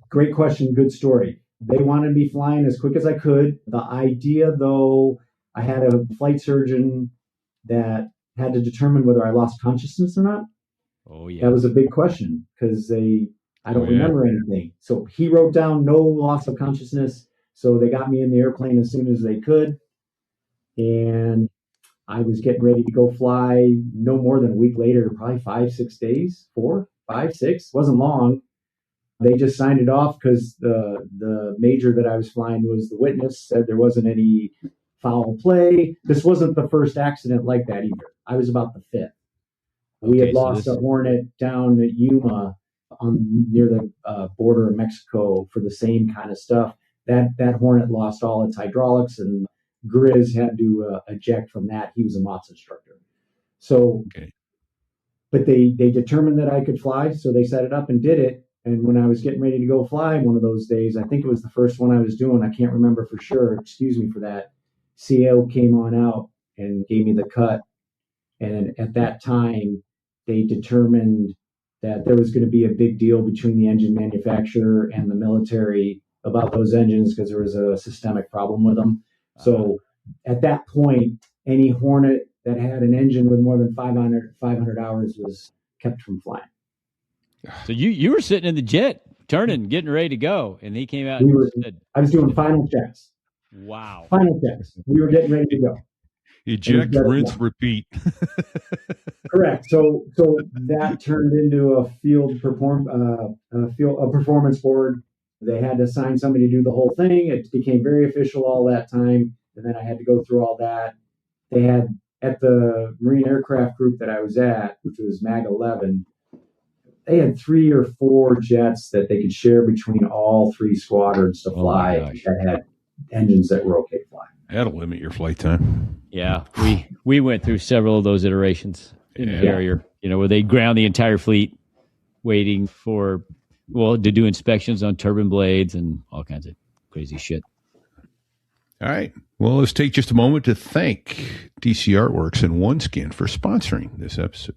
Great question. Good story. They wanted me flying as quick as I could. The idea, though, I had a flight surgeon that had to determine whether I lost consciousness or not. Oh, yeah. That was a big question because I don't remember anything. So he wrote down no loss of consciousness. So they got me in the airplane as soon as they could. And I was getting ready to go fly no more than a week later, probably 5, 6 days, 4, 5, 6. Wasn't long. They just signed it off because the major that I was flying was the witness, said there wasn't any foul play. This wasn't the first accident like that either. I was about the 5th. We had lost a Hornet down at Yuma near the border of Mexico for the same kind of stuff. That Hornet lost all its hydraulics, and Grizz had to eject from that. He was a MAWTS instructor. So, but they determined that I could fly, so they set it up and did it. And when I was getting ready to go fly one of those days, I think it was the first one I was doing, I can't remember for sure, excuse me for that, CO came on out and gave me the cut. And at that time, they determined that there was going to be a big deal between the engine manufacturer and the military about those engines because there was a systemic problem with them. So at that point, any Hornet that had an engine with more than 500 hours was kept from flying. So you were sitting in the jet, turning, getting ready to go, and he came out said, I was doing final checks. Wow. Final checks. We were getting ready to go. Eject, rinse, repeat. Correct. So that turned into a performance board They had to assign somebody to do the whole thing. It became very official all that time. And then I had to go through all that. They had, at the Marine Aircraft Group that I was at, which was MAG 11, they had 3 or 4 jets that they could share between all 3 squadrons to fly that had engines that were okay to fly. That'll limit your flight time. Yeah, we went through several of those iterations in the carrier, where they ground the entire fleet waiting to do inspections on turbine blades and all kinds of crazy shit. All right. Well, let's take just a moment to thank DC Artworks and OneSkin for sponsoring this episode.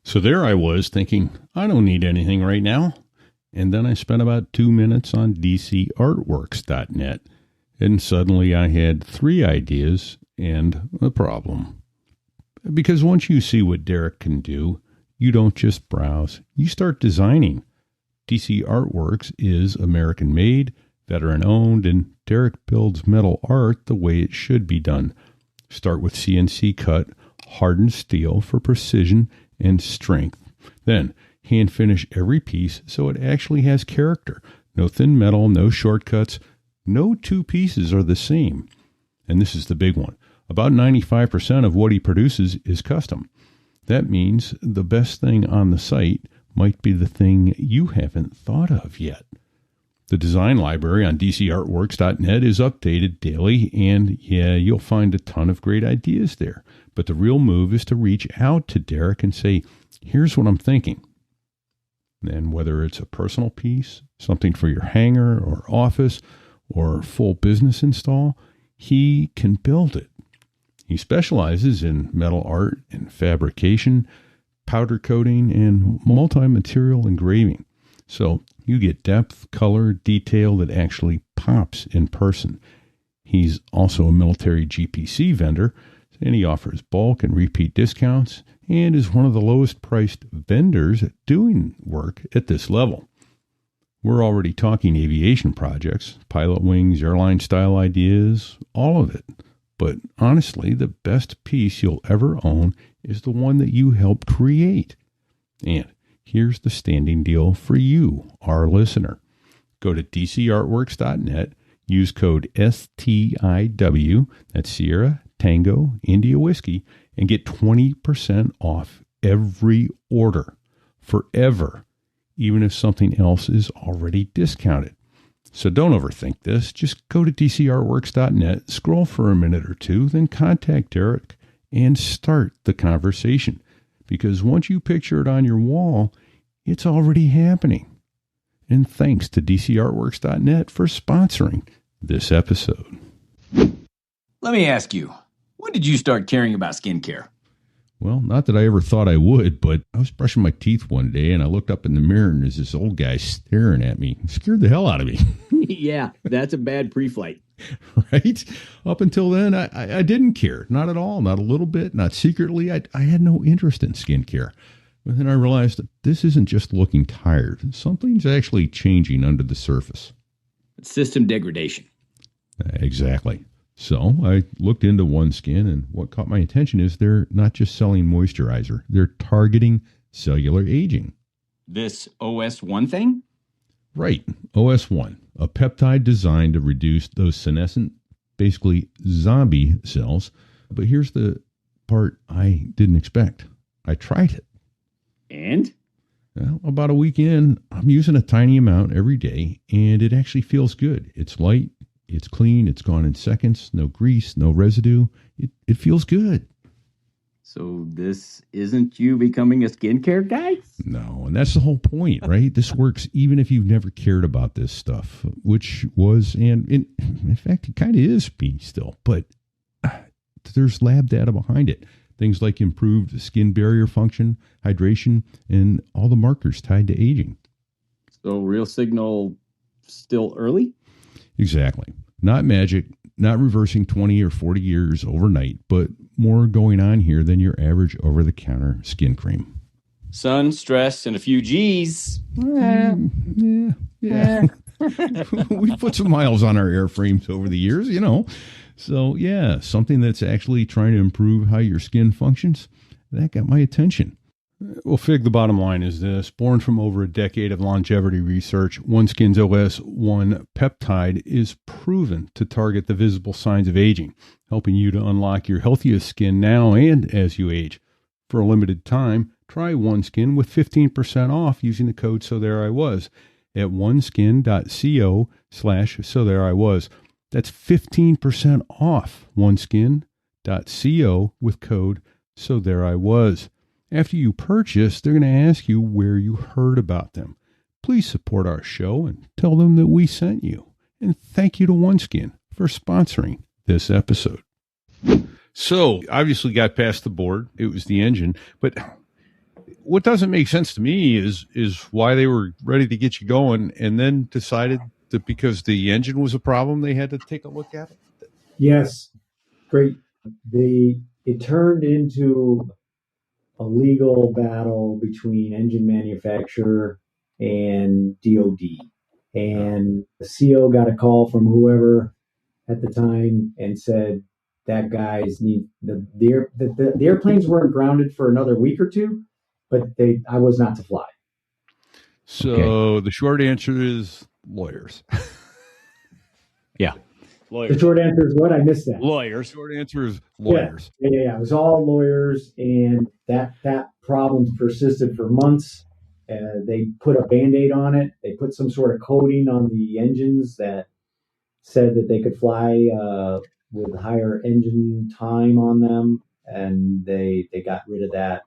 So there I was thinking, I don't need anything right now. And then I spent about 2 minutes on DCArtworks.net. And suddenly I had 3 ideas and a problem. Because once you see what Derek can do, you don't just browse, you start designing. DC Artworks is American-made, veteran-owned, and Derek builds metal art the way it should be done. Start with CNC cut, hardened steel for precision and strength. Then hand finish every piece so it actually has character. No thin metal, no shortcuts. No 2 pieces are the same. And this is the big one. About 95% of what he produces is custom. That means the best thing on the site might be the thing you haven't thought of yet. The design library on DCArtworks.net is updated daily, and you'll find a ton of great ideas there. But the real move is to reach out to Derek and say, here's what I'm thinking. And whether it's a personal piece, something for your hangar or office, or full business install, he can build it. He specializes in metal art and fabrication, powder coating, and multi-material engraving. So you get depth, color, detail that actually pops in person. He's also a military GPC vendor, and he offers bulk and repeat discounts and is one of the lowest priced vendors doing work at this level. We're already talking aviation projects, pilot wings, airline style ideas, all of it. But honestly, the best piece you'll ever own is the one that you helped create. And here's the standing deal for you, our listener. Go to DCArtworks.net, use code STIW, that's Sierra Tango India Whiskey, and get 20% off every order forever, even if something else is already discounted. So don't overthink this. Just go to DCArtworks.net, scroll for a minute or 2, then contact Derek and start the conversation. Because once you picture it on your wall, it's already happening. And thanks to DCArtworks.net for sponsoring this episode. Let me ask you, when did you start caring about skincare? Well, not that I ever thought I would, but I was brushing my teeth one day and I looked up in the mirror and there's this old guy staring at me. It scared the hell out of me. Yeah, that's a bad pre-flight. Right? Up until then, I didn't care. Not at all. Not a little bit. Not secretly. I had no interest in skincare. But then I realized that this isn't just looking tired. Something's actually changing under the surface. It's system degradation. Exactly. So I looked into OneSkin, and what caught my attention is they're not just selling moisturizer. They're targeting cellular aging. This OS1 thing? Right. OS1, a peptide designed to reduce those senescent, basically zombie cells. But here's the part I didn't expect. I tried it. And? Well, about a week in, I'm using a tiny amount every day, and it actually feels good. It's light. It's clean. It's gone in seconds. No grease, no residue. It feels good. So this isn't you becoming a skincare guy? No, and that's the whole point, right? This works even if you've never cared about this stuff, which was, and in fact, it kind of is me still, but there's lab data behind it. Things like improved skin barrier function, hydration, and all the markers tied to aging. So real signal still early? Exactly. Not magic, not reversing 20 or 40 years overnight, but more going on here than your average over-the-counter skin cream. Sun, stress, and a few G's. Yeah. We've put some miles on our airframes over the years, you know. So, yeah, something that's actually trying to improve how your skin functions, that got my attention. Well, Fig, the bottom line is this. Born from over a decade of longevity research, OneSkin's OS1 peptide is proven to target the visible signs of aging, helping you to unlock your healthiest skin now and as you age. For a limited time, try OneSkin with 15% off using the code So There I Was at oneskin.co/So There I Was. That's 15% off oneskin.co with code So There I Was. After you purchase, they're going to ask you where you heard about them. Please support our show and tell them that we sent you. And thank you to OneSkin for sponsoring this episode. So, obviously got past the board. It was the engine. But what doesn't make sense to me is why they were ready to get you going and then decided that because the engine was a problem, they had to take a look at it. Yes, great. It turned into a legal battle between engine manufacturer and DOD. And the CO got a call from whoever at the time and said that guys need the airplanes weren't grounded for another week or two, but I was not to fly. So The short answer is lawyers. Yeah. The short answer is what? I missed that. Lawyers. The short answer is lawyers. Yeah. It was all lawyers, and that problem persisted for months. They put a Band-Aid on it. They put some sort of coating on the engines that said that they could fly with higher engine time on them, and they got rid of that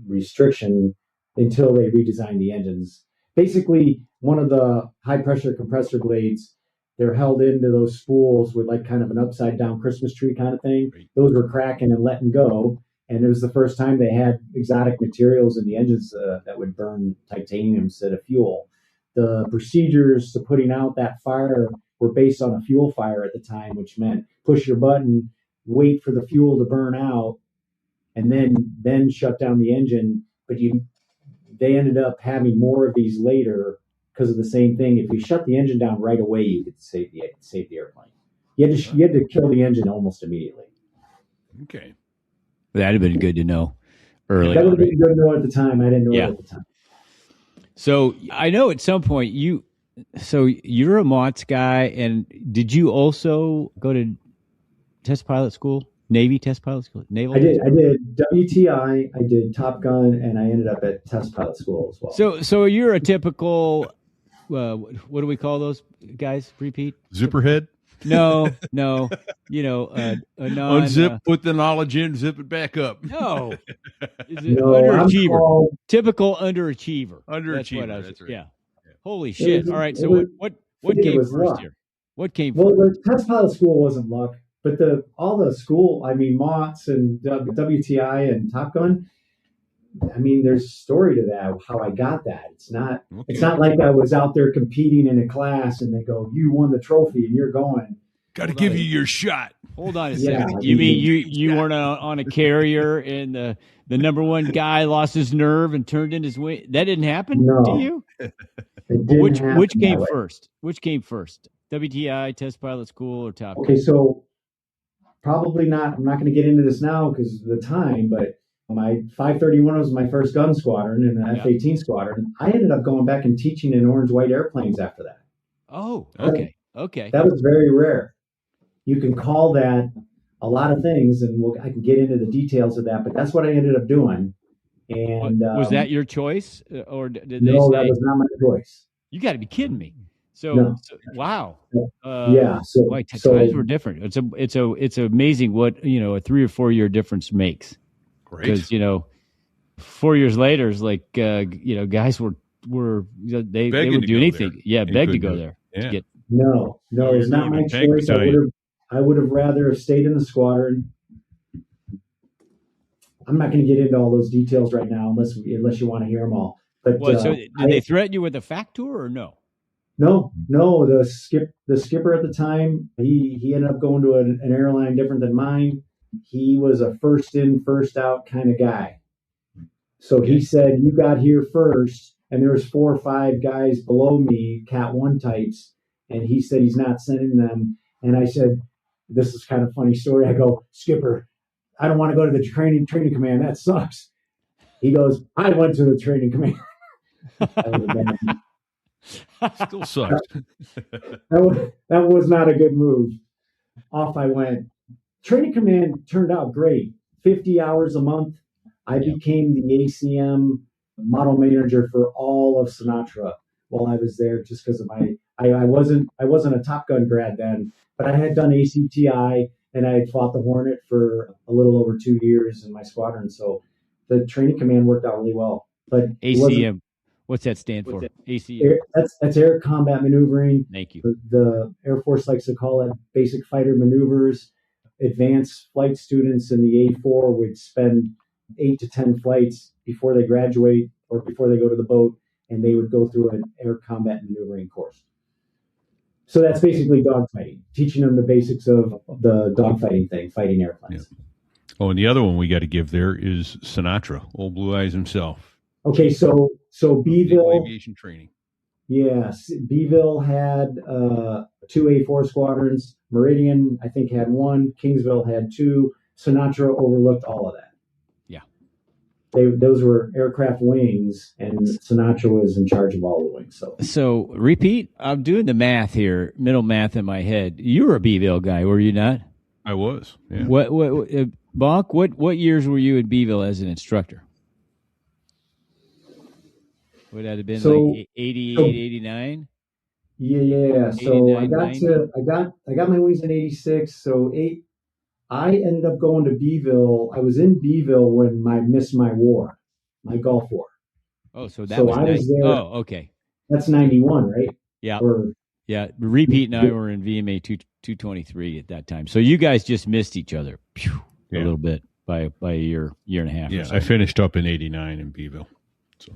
restriction until they redesigned the engines. Basically, one of the high-pressure compressor blades, they're held into those spools with like kind of an upside-down Christmas tree kind of thing. Right. Those were cracking and letting go, and it was the first time they had exotic materials in the engines that would burn titanium instead of fuel. The procedures to putting out that fire were based on a fuel fire at the time, which meant push your button, wait for the fuel to burn out, and then shut down the engine. But they ended up having more of these later because of the same thing. If you shut the engine down right away, you could save the airplane. You had to kill the engine almost immediately. Okay. That'd have been good to know early. That would have been good to know at the time. I didn't know it at the time. So I know at some point you're a MAWTS guy, and did you also go to test pilot school? Navy test pilot school? Naval? I did WTI, I did Top Gun, and I ended up at test pilot school as well. So you're a typical, what do we call those guys? RePete? Zipperhead? No. A non, unzip, put the knowledge in, zip it back up. No. Is it No, underachiever? Typical underachiever. Underachiever. That's right. Yeah. Holy shit. All right. So what came first luck. here? What came Well, first? the test pilot school wasn't luck, but all the school, MAWTS and WTI and Top Gun, there's a story to that, how I got that. It's not like I was out there competing in a class and they go, you won the trophy and you're going. Got to give you your shot. Hold on a second. You mean you weren't on a carrier and the number one guy lost his nerve and turned in his wing? That didn't happen to you? Which came first? Which came first? WTI, test pilot school, or Top Gun? Okay, so probably not. I'm not going to get into this now because of the time, but my 531 was my first gun squadron and the F-18 squadron. I ended up going back and teaching in orange-white airplanes after that. Oh, okay. Okay. That was very rare. You can call that a lot of things, and I can get into the details of that, but that's what I ended up doing. And was that your choice, or did they say? No, that was not my choice. You got to be kidding me! No. Wow. Times were different. It's amazing what a 3 or 4 year difference makes. Great. Because 4 years later is like guys were they would do anything. Beg to go there. Yeah. No, it's not my choice. I would have rather have stayed in the squadron. I'm not going to get into all those details right now unless you want to hear them all. But so did they threaten you with a fact tour or no? No. The skipper at the time, he ended up going to an airline different than mine. He was a first in, first out kind of guy. So he said, you got here first, and there was 4 or 5 guys below me, Cat 1 types, and he said he's not sending them. And I said, this is kind of a funny story. I go, Skipper, I don't want to go to the training command. That sucks. He goes, I went to the training command. That was bad. Still sucks. That was not a good move. Off I went. Training command turned out great. 50 hours a month. I became the ACM model manager for all of Sinatra while I was there, just because of I wasn't a Top Gun grad then, but I had done ACTI and I had fought the Hornet for a little over 2 years in my squadron. So the training command worked out really well. But ACM, what's that stand for? ACM. That's air combat maneuvering. Thank you. The Air Force likes to call it basic fighter maneuvers. Advanced flight students in the A4 would spend 8 to 10 flights before they graduate or before they go to the boat, and they would go through an air combat maneuvering course. So that's basically dogfighting, teaching them the basics of the dogfighting thing, fighting airplanes. Yeah. Oh, and the other one we got to give there is Sinatra, old Blue Eyes himself. Okay, so Beeville aviation training. Yes, Beeville had 2 A4 squadrons. Meridian, I think, had 1. Kingsville had 2. Sinatra overlooked all of that. Yeah, those were aircraft wings, and Sinatra was in charge of all the wings. So RePete. I'm doing the math here, mental math in my head. You were a Beeville guy, were you not? I was. Yeah. What Bonk? What years were you at Beeville as an instructor? Would that have been like 88, 89? Yeah. So I got my wings in 86. So I ended up going to Beeville. I was in Beeville when I missed my Gulf War. Oh, so that was nice. There. Oh, okay. That's 91, right? Yeah. Yeah. RePete and I were in VMA 223 at that time. So you guys just missed each other a little bit by a year and a half. Yeah, I finished up in 89 in Beeville. So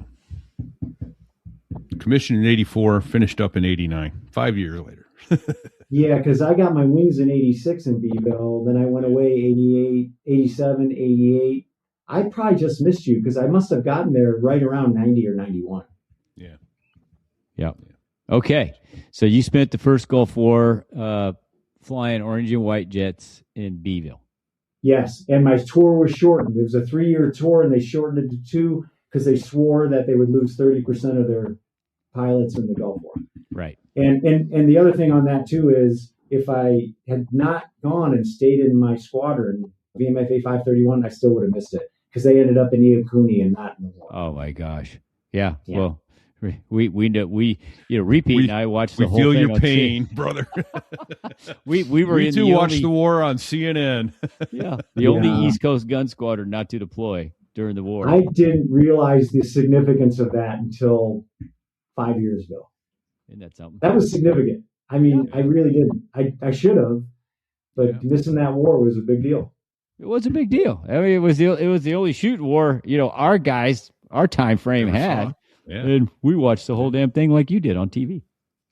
commissioned in 84, finished up in 89, 5 years later. Yeah, because I got my wings in 86 in Beeville. Then I went away 88, 87, 88. I probably just missed you because I must have gotten there right around 90 or 91. Yeah. Okay. So you spent the first Gulf War flying orange and white jets in Beeville. Yes, and my tour was shortened. It was a 3-year tour, and they shortened it to 2 because they swore that they would lose 30% of their pilots in the Gulf War. Right. And the other thing on that too is if I had not gone and stayed in my squadron, VMFA 531, I still would have missed it because they ended up in Iapuni and not in the war. Oh my gosh. Yeah. Well, we RePete and I watched the whole thing. We feel your pain, brother. we watched the war on CNN. The only East Coast gun squadron not to deploy during the war. I didn't realize the significance of that until 5 years ago. Isn't that something? That was significant. I mean, I really didn't. I should have, but missing that war was a big deal. It was a big deal. I mean, it was the only shoot war, our time frame had. Yeah. And we watched the whole damn thing like you did on TV.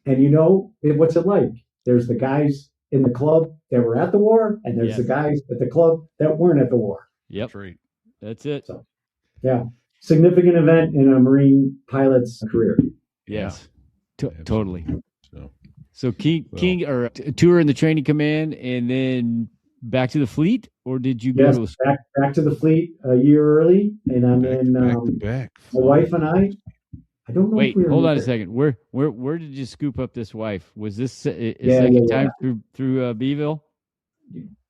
And what's it like? There's the guys in the club that were at the war, and there's the guys at the club that weren't at the war. Yep. That's right. That's it. So, significant event in a Marine pilot's career. Yes. Totally. So King or tour in the training command and then back to the fleet, or did you go to back to the fleet a year early, and I'm back. My wife and I don't know. Wait, hold on a second. Where did you scoop up this wife? Was this second time through Beeville?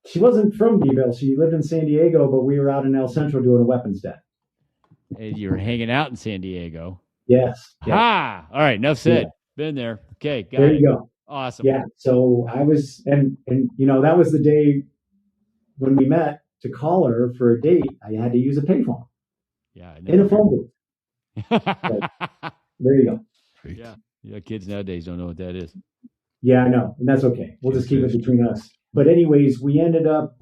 She wasn't from Beeville. She lived in San Diego, but we were out in El Centro doing a weapons deck. And you were hanging out in San Diego. Yes. All right. Enough said. Yeah. Been there. Okay. Got there it. You go. Awesome. Yeah. So I was, and that was the day when we met to call her for a date. I had to use a payphone. Yeah. In a phone booth. So, there you go. Yeah. Kids nowadays don't know what that is. Yeah, I know. And that's okay. We'll just keep it between us. But anyways, we ended up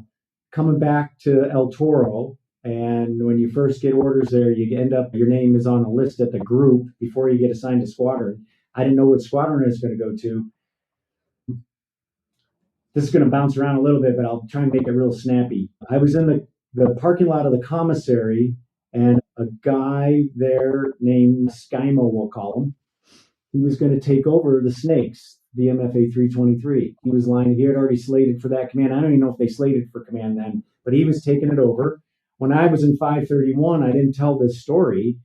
coming back to El Toro. And when you first get orders there, you end up, your name is on a list at the group before you get assigned to squadron. I didn't know what squadron I was going to go to. This is going to bounce around a little bit, but I'll try and make it real snappy. I was in the parking lot of the commissary, and a guy there named Skymo, we'll call him, he was going to take over the Snakes, the MFA 323. He had already slated for that command. I don't even know if they slated for command then, but he was taking it over. when I was in 531, I didn't tell this story.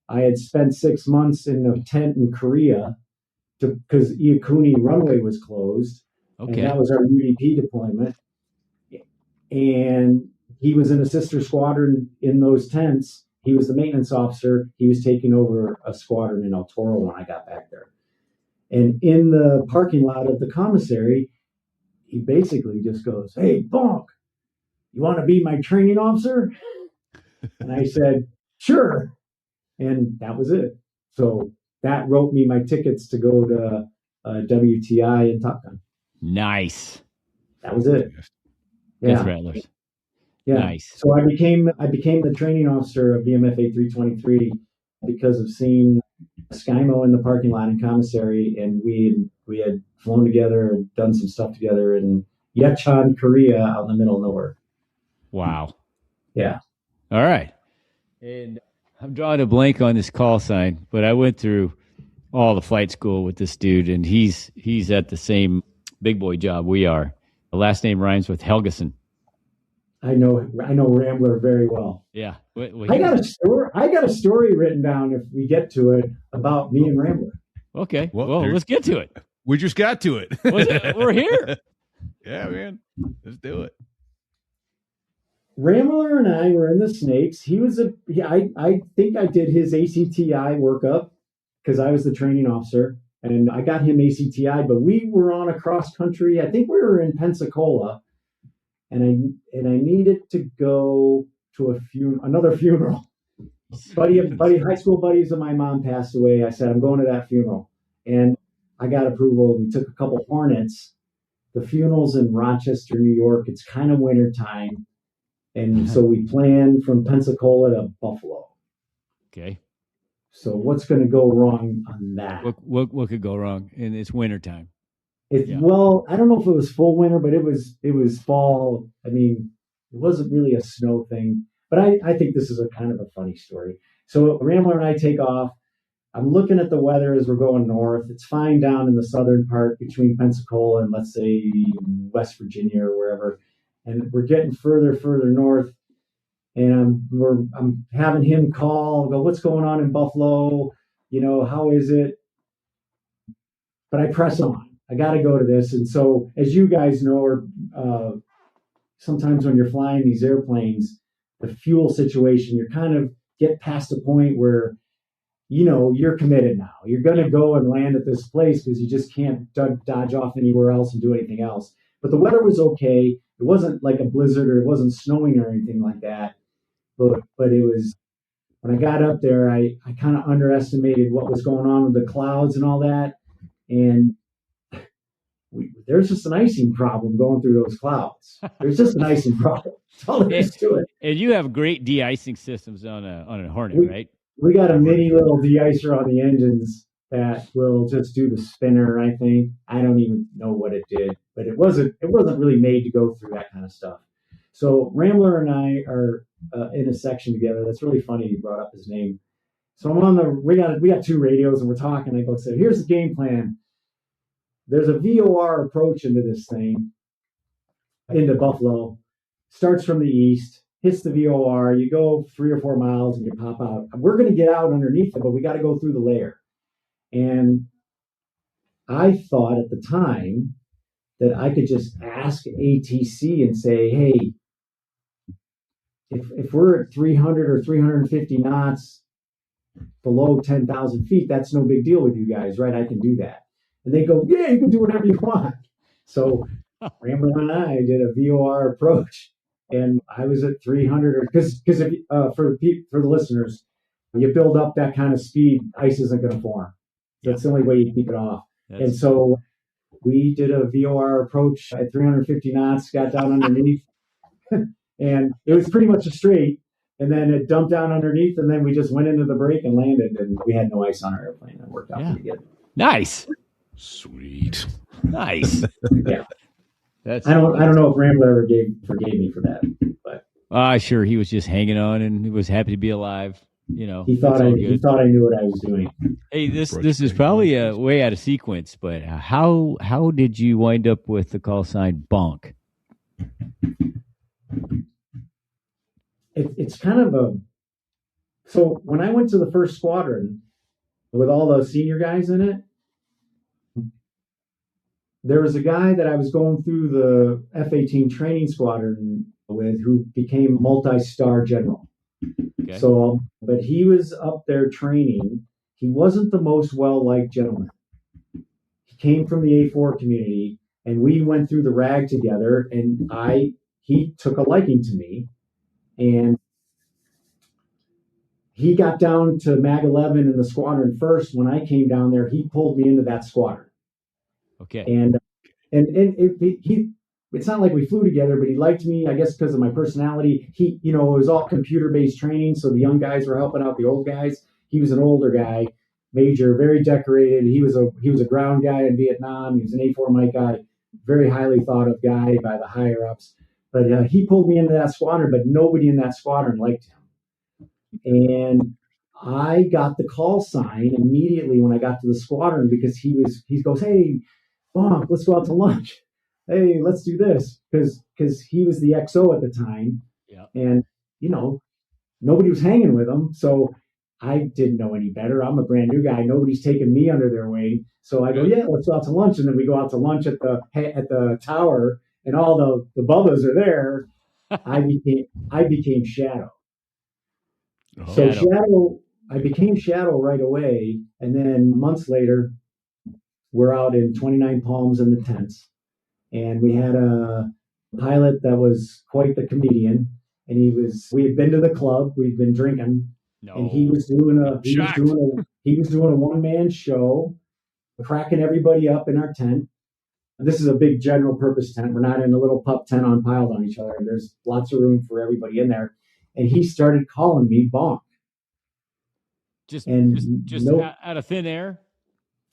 I had spent 6 months in a tent in Korea because Iakuni runway was closed. Okay. And that was our UDP deployment. And he was in a sister squadron in those tents. He was the maintenance officer. He was taking over a squadron in El Toro when I got back there. And in the parking lot of the commissary, he basically just goes, "Hey, Bonk, you want to be my training officer?" And I said, "Sure." And that was it. So that wrote me my tickets to go to WTI and Top Gun. Nice. That was it. Death Rattlers. Yeah. Nice. So I became the training officer of VMF 323 because of seeing SkyMo in the parking lot in commissary, and we had flown together and done some stuff together in Yecheon, Korea, out in the middle of nowhere. Wow. Yeah. All right. And I'm drawing a blank on this call sign, but I went through all the flight school with this dude, and he's at the same big boy job we are. The last name rhymes with Helgeson. I know Rambler very well. Yeah. I got a story written down if we get to it about me and Rambler. Okay. Well, let's get to it. We just got to it. We're here. Yeah, man. Let's do it. Rambler and I were in the Snakes. I think I did his ACTI workup because I was the training officer, and I got him ACTI, but we were on a cross country. I think we were in Pensacola, and I needed to go to another funeral. Buddy, high school buddies of my mom passed away. I said, I'm going to that funeral, and I got approval. We took a couple Hornets. The funeral's in Rochester, New York. It's kind of wintertime. And so we planned from Pensacola to Buffalo. Okay. So what's going to go wrong on that? What could go wrong? And it's wintertime. Well, I don't know if it was full winter, but it was fall. I mean, it wasn't really a snow thing. But I think this is a kind of a funny story. So Rambler and I take off. I'm looking at the weather as we're going north. It's fine down in the southern part between Pensacola and, let's say, West Virginia or wherever. And we're getting further north, and I'm having him call, go, "What's going on in Buffalo? How is it?" But I press on. I got to go to this. And so, as you guys know, or sometimes when you're flying these airplanes, the fuel situation, you're kind of get past a point where, you're committed now. You're going to go and land at this place because you just can't dodge off anywhere else and do anything else. But the weather was okay. It wasn't like a blizzard or it wasn't snowing or anything like that. But it was, when I got up there, I kind of underestimated what was going on with the clouds and all that. And there's just an icing problem going through those clouds. There's just an icing problem. That's all there is to it. And you have great de-icing systems on a Hornet, right? We got a mini little de-icer on the engines that will just do the spinner, I think. I don't even know what it did, but it wasn't really made to go through that kind of stuff. So Rambler and I are in a section together. That's really funny. You brought up his name. So we got two radios and we're talking. I go, so here's the game plan. There's a VOR approach into this thing, into Buffalo. Starts from the east, hits the VOR. You go 3 or 4 miles and you pop out. We're going to get out underneath it, but we got to go through the layer. And I thought at the time that I could just ask ATC and say, hey, if we're at 300 or 350 knots below 10,000 feet, that's no big deal with you guys, right? I can do that. And they go, yeah, you can do whatever you want. So Rambler and I did a VOR approach, and I was at 300, because for the listeners, you build up that kind of speed, ice isn't going to form. That's the only way you keep it off. And so we did a VOR approach at 350 knots, got down underneath, and it was pretty much a straight. And then it dumped down underneath, and then we just went into the break and landed, and we had no ice on our airplane. It worked out pretty good. Nice. Sweet. Nice. Yeah. I don't know if Rambler ever forgave me for that, but sure, he was just hanging on and he was happy to be alive. He thought I knew what I was doing. Hey, this is probably way out of sequence, but how did you wind up with the call sign Bonk? it's kind of a, so when I went to the first squadron with all the senior guys in it, there was a guy that I was going through the F-18 training squadron with who became multi-star general. Okay. So, but he was up there training. He wasn't the most well-liked gentleman. He came from the A4 community, and we went through the RAG together, and he took a liking to me, and he got down to MAG 11 in the squadron first. When I came down there, he pulled me into that squadron. Okay. And it's not like we flew together, but he liked me, I guess, because of my personality. He, it was all computer-based training, so the young guys were helping out the old guys. He was an older guy, major, very decorated. He was a ground guy in Vietnam. He was an A4 Mike guy, very highly thought of guy by the higher ups. But he pulled me into that squadron, but nobody in that squadron liked him. And I got the call sign immediately when I got to the squadron because he goes, "Hey, Bonk, let's go out to lunch. Hey, let's do this." Because he was the XO at the time. Yeah. And, nobody was hanging with him. So I didn't know any better. I'm a brand new guy. Nobody's taking me under their wing. So I go, "Yeah, let's go out to lunch." And then we go out to lunch at the tower, and all the bubbas are there. I became Shadow. So Shadow, I became Shadow right away. And then months later, we're out in 29 Palms in the tents. And we had a pilot that was quite the comedian. And we had been to the club, we'd been drinking. No. And he was doing a one-man show, cracking everybody up in our tent. This is a big general purpose tent. We're not in a little pup tent piled on each other. There's lots of room for everybody in there. And he started calling me Bonk. Just nope. Out of thin air?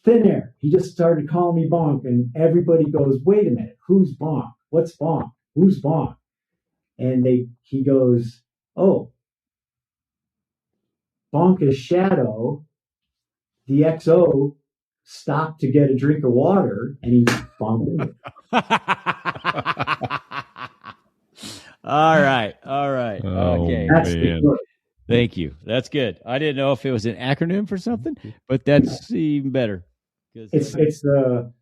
Thin air. He just started calling me Bonk, and everybody goes, "Wait a minute, who's Bonk? What's Bonk? Who's Bonk?" And he goes, "Oh, Bonk is Shadow. The XO stopped to get a drink of water, and he bonked it." All right. Okay. Man. Thank you. That's good. I didn't know if it was an acronym for something, but that's even better. It's the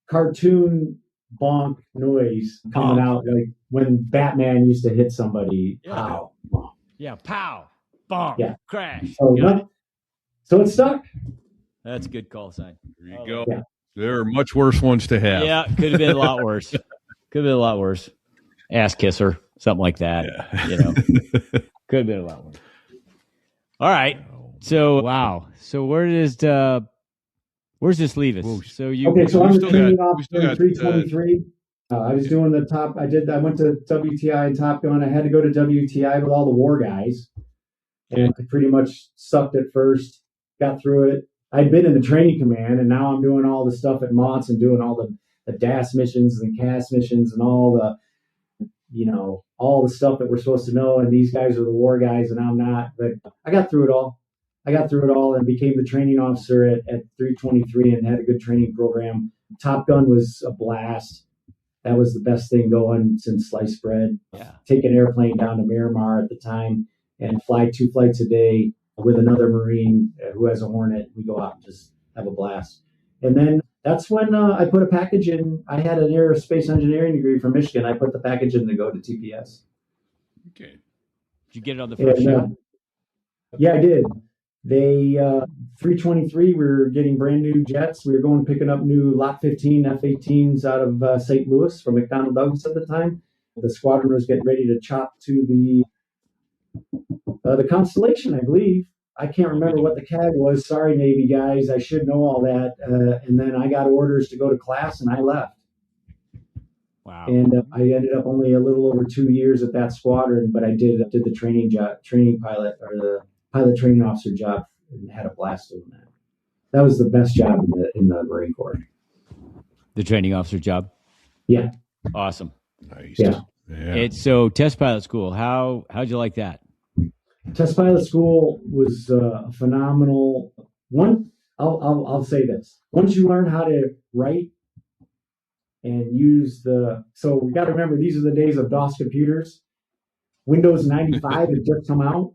cartoon bonk noise coming out like when Batman used to hit somebody. Yeah. Pow. Yeah. Pow. Bonk. Yeah. Crash. So it stuck. That's a good call sign. There you go. Yeah. There are much worse ones to have. Yeah. Could have been a lot worse. Ass kisser. Something like that. Yeah. Could have been a lot worse. All right. So, wow. So where's this leave us? Whoa. So I'm the training officer in 323. I was doing the top. I went to WTI and Top Gun. I had to go to WTI with all the war guys, and I pretty much sucked at first. Got through it. I'd been in the training command, and now I'm doing all the stuff at MAWTS and doing all the DAS missions and CAS missions and all the stuff that we're supposed to know. And these guys are the war guys, and I'm not. But I got through it all. And became the training officer at 323 and had a good training program. Top Gun was a blast. That was the best thing going since sliced bread. Yeah. Take an airplane down to Miramar at the time and fly 2 flights a day with another Marine who has a Hornet. We go out and just have a blast. And then that's when I put a package in. I had an aerospace engineering degree from Michigan. I put the package in to go to TPS. Okay. Did you get it on the first shot? Yeah, I did. They 323. We were getting brand new jets. We were picking up new Lot 15 F-18s out of St. Louis from McDonnell Douglas at the time. The squadron was getting ready to chop to the Constellation, I believe. I can't remember what the CAG was. Sorry, Navy guys. I should know all that. And then I got orders to go to class, and I left. Wow. And I ended up only a little over 2 years at that squadron, but I did the training pilot or the pilot training officer job and had a blast doing that. That was the best job in the Marine Corps. The training officer job? Yeah. Awesome. Nice. Yeah. So test pilot school, how'd you like that? Test pilot school was a phenomenal one. I'll say this. Once you learn how to write and use so we got to remember, these are the days of DOS computers. Windows 95 had just come out.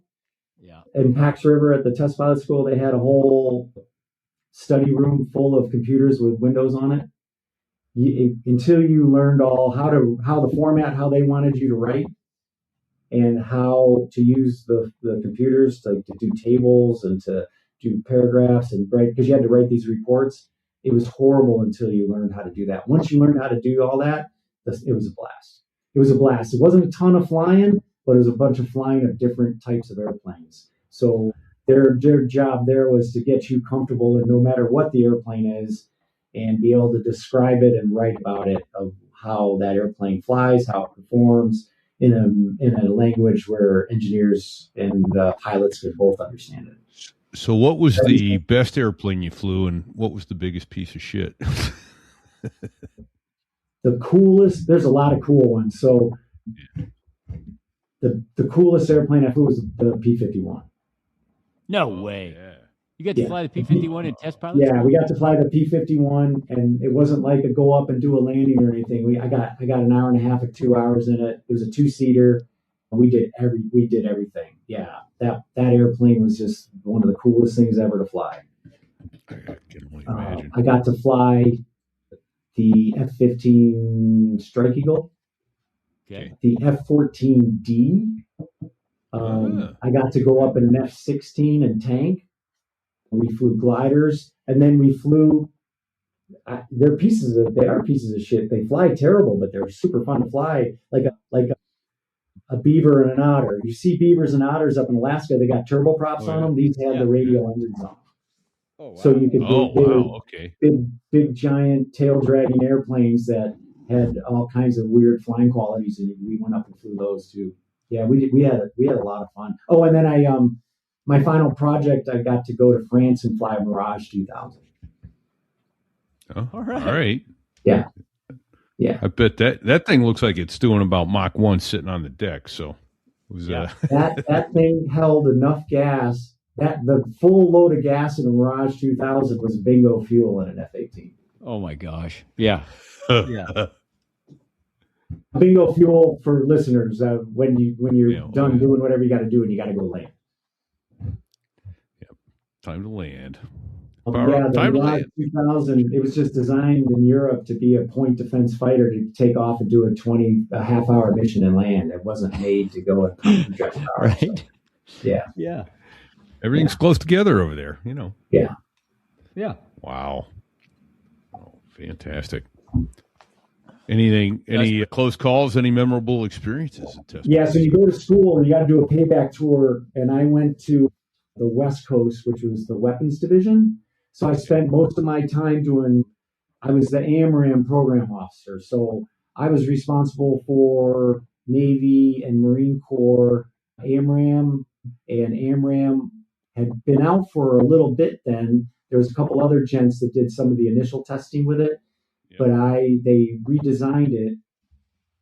Yeah. In Pax River at the test pilot school, they had a whole study room full of computers with Windows on it. Until you learned all how the format, how they wanted you to write, and how to use the computers to do tables and to do paragraphs and write, because you had to write these reports. It was horrible until you learned how to do that. Once you learned how to do all that, it was a blast. It was a blast. It wasn't a ton of flying, but it was a bunch of flying of different types of airplanes. So their job there was to get you comfortable in no matter what the airplane is, and be able to describe it and write about it, of how that airplane flies, how it performs, in a language where engineers and pilots could both understand it. So what was the best airplane you flew, and what was the biggest piece of shit? The coolest, there's a lot of cool ones. So the coolest airplane I flew was the P-51. No way. Yeah. You got to fly the P-51 in test pilot? Yeah, we got to fly the P-51, and it wasn't like a go up and do a landing or anything. I got an hour and a half or 2 hours in it. It was a 2-seater. We did everything. Yeah, that airplane was just one of the coolest things ever to fly. I can only imagine. I got to fly the F-15 Strike Eagle, Okay. the F-14D. I got to go up in an F-16 and tank. We flew gliders, and then we flew. They are pieces of shit. They fly terrible, but they're super fun to fly. Like a beaver and an otter. You see beavers and otters up in Alaska. They got turboprops on them. These had the radial engines on them. Oh, wow. So you could Okay. big giant tail dragging airplanes that had all kinds of weird flying qualities, and we went up and flew those too. Yeah, we had a lot of fun. Oh, and then my final project, I got to go to France and fly a Mirage 2000. Oh, all right. Yeah. I bet that thing looks like it's doing about Mach 1 sitting on the deck. So it was that thing held enough gas that the full load of gas in a Mirage 2000 was bingo fuel in an F-18. Oh my gosh. Yeah. Yeah. Bingo fuel for listeners. When you're done doing whatever you got to do, and you got to go land. Time to land. The Mirage 2000, it was just designed in Europe to be a point defense fighter, to take off and do a half-hour mission and land. It wasn't made to go and project power. Right. So, yeah. Everything's close together over there, you know. Yeah. Wow. Oh, fantastic. Any close calls, any memorable experiences? So you go to school and you got to do a payback tour, and I went to the West Coast, which was the weapons division. So I spent most of my time I was the AMRAAM program officer. So I was responsible for Navy and Marine Corps AMRAAM, and AMRAAM had been out for a little bit then. There was a couple other gents that did some of the initial testing with it, but they redesigned it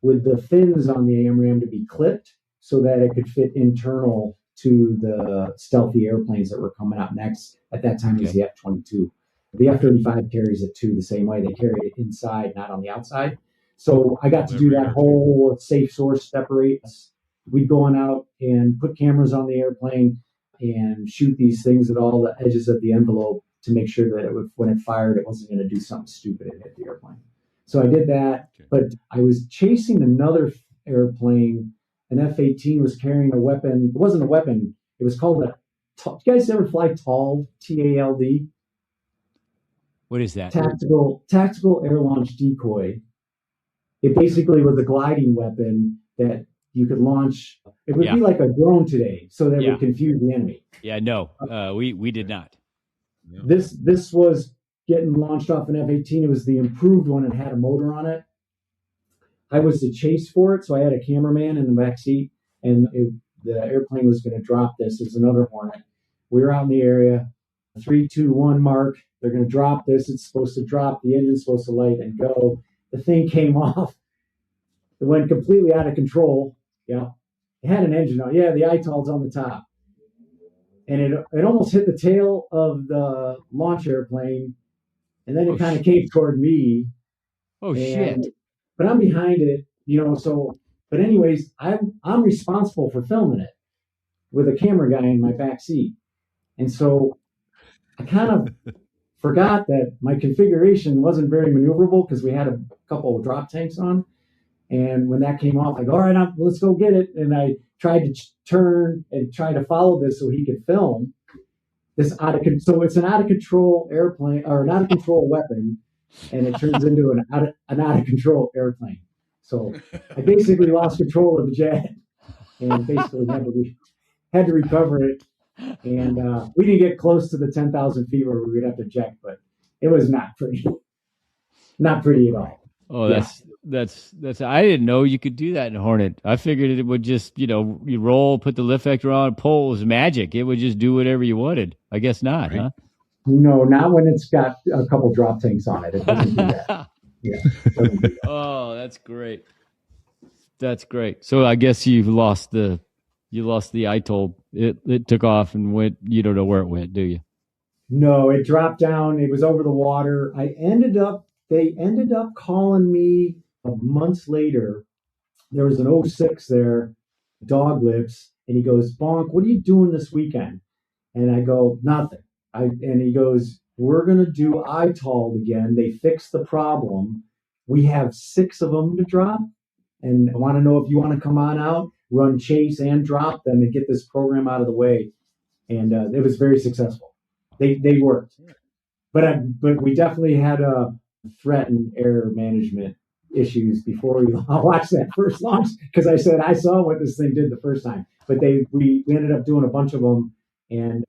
with the fins on the AMRAAM to be clipped so that it could fit internal to the stealthy airplanes that were coming out next. At that time, it was the F-22. The F-35 carries it too, the same way. They carry it inside, not on the outside. So I got to do that whole safe source separate. We'd go on out and put cameras on the airplane and shoot these things at all the edges of the envelope to make sure that when it fired, it wasn't going to do something stupid and hit the airplane. So I did that, but I was chasing another airplane. An F-18 was carrying a weapon. It wasn't a weapon. It was called you guys ever fly TALD? T-A-L-D? What is that? Tactical air launch decoy. It basically was a gliding weapon that you could launch. It would be like a drone today, so that would confuse the enemy. Yeah, no, we did not. This was getting launched off an F-18. It was the improved one and had a motor on it. I was the chase for it, so I had a cameraman in the back seat, and the airplane was going to drop this. It was another Hornet. We were out in the area. 3, 2, 1 mark. They're going to drop this. It's supposed to drop. The engine's supposed to light and go. The thing came off. It went completely out of control. Yeah. It had an engine on. Yeah, the ITOL's on the top. And it almost hit the tail of the launch airplane, and then it kind of came toward me. Oh, shit. But I'm behind it, so But anyways, I'm responsible for filming it with a camera guy in my back seat. And so I kind of forgot that my configuration wasn't very maneuverable because we had a couple of drop tanks on. And when that came off, I go, all right, let's go get it. And I tried to turn and try to follow this so he could film this so it's an out of control airplane or an out of control weapon, and it turns into an out of control airplane. So I basically lost control of the jet and basically had to recover it. And we didn't get close to the 10,000 feet where we would have to eject, but it was not pretty at all. Oh, that's I didn't know you could do that in a Hornet. I figured it would just, you roll, put the lift vector on, pull, it was magic. It would just do whatever you wanted. I guess not, right? Huh? No, not when it's got a couple drop tanks on it. It doesn't do that. Yeah. Oh, that's great. That's great. So I guess you lost the ITOL. It took off and went. You don't know where it went, do you? No, it dropped down. It was over the water. They ended up calling me months later. There was an 06 there, dog lips, and he goes, Bonk, what are you doing this weekend? And I go, nothing. And he goes, we're going to do ITOL again. They fixed the problem. We have 6 of them to drop. And I want to know if you want to come on out, run chase and drop them and get this program out of the way. And it was very successful. They worked. But we definitely had a threat and error management issues before we watched that first launch, because I said I saw what this thing did the first time. But we ended up doing a bunch of them, and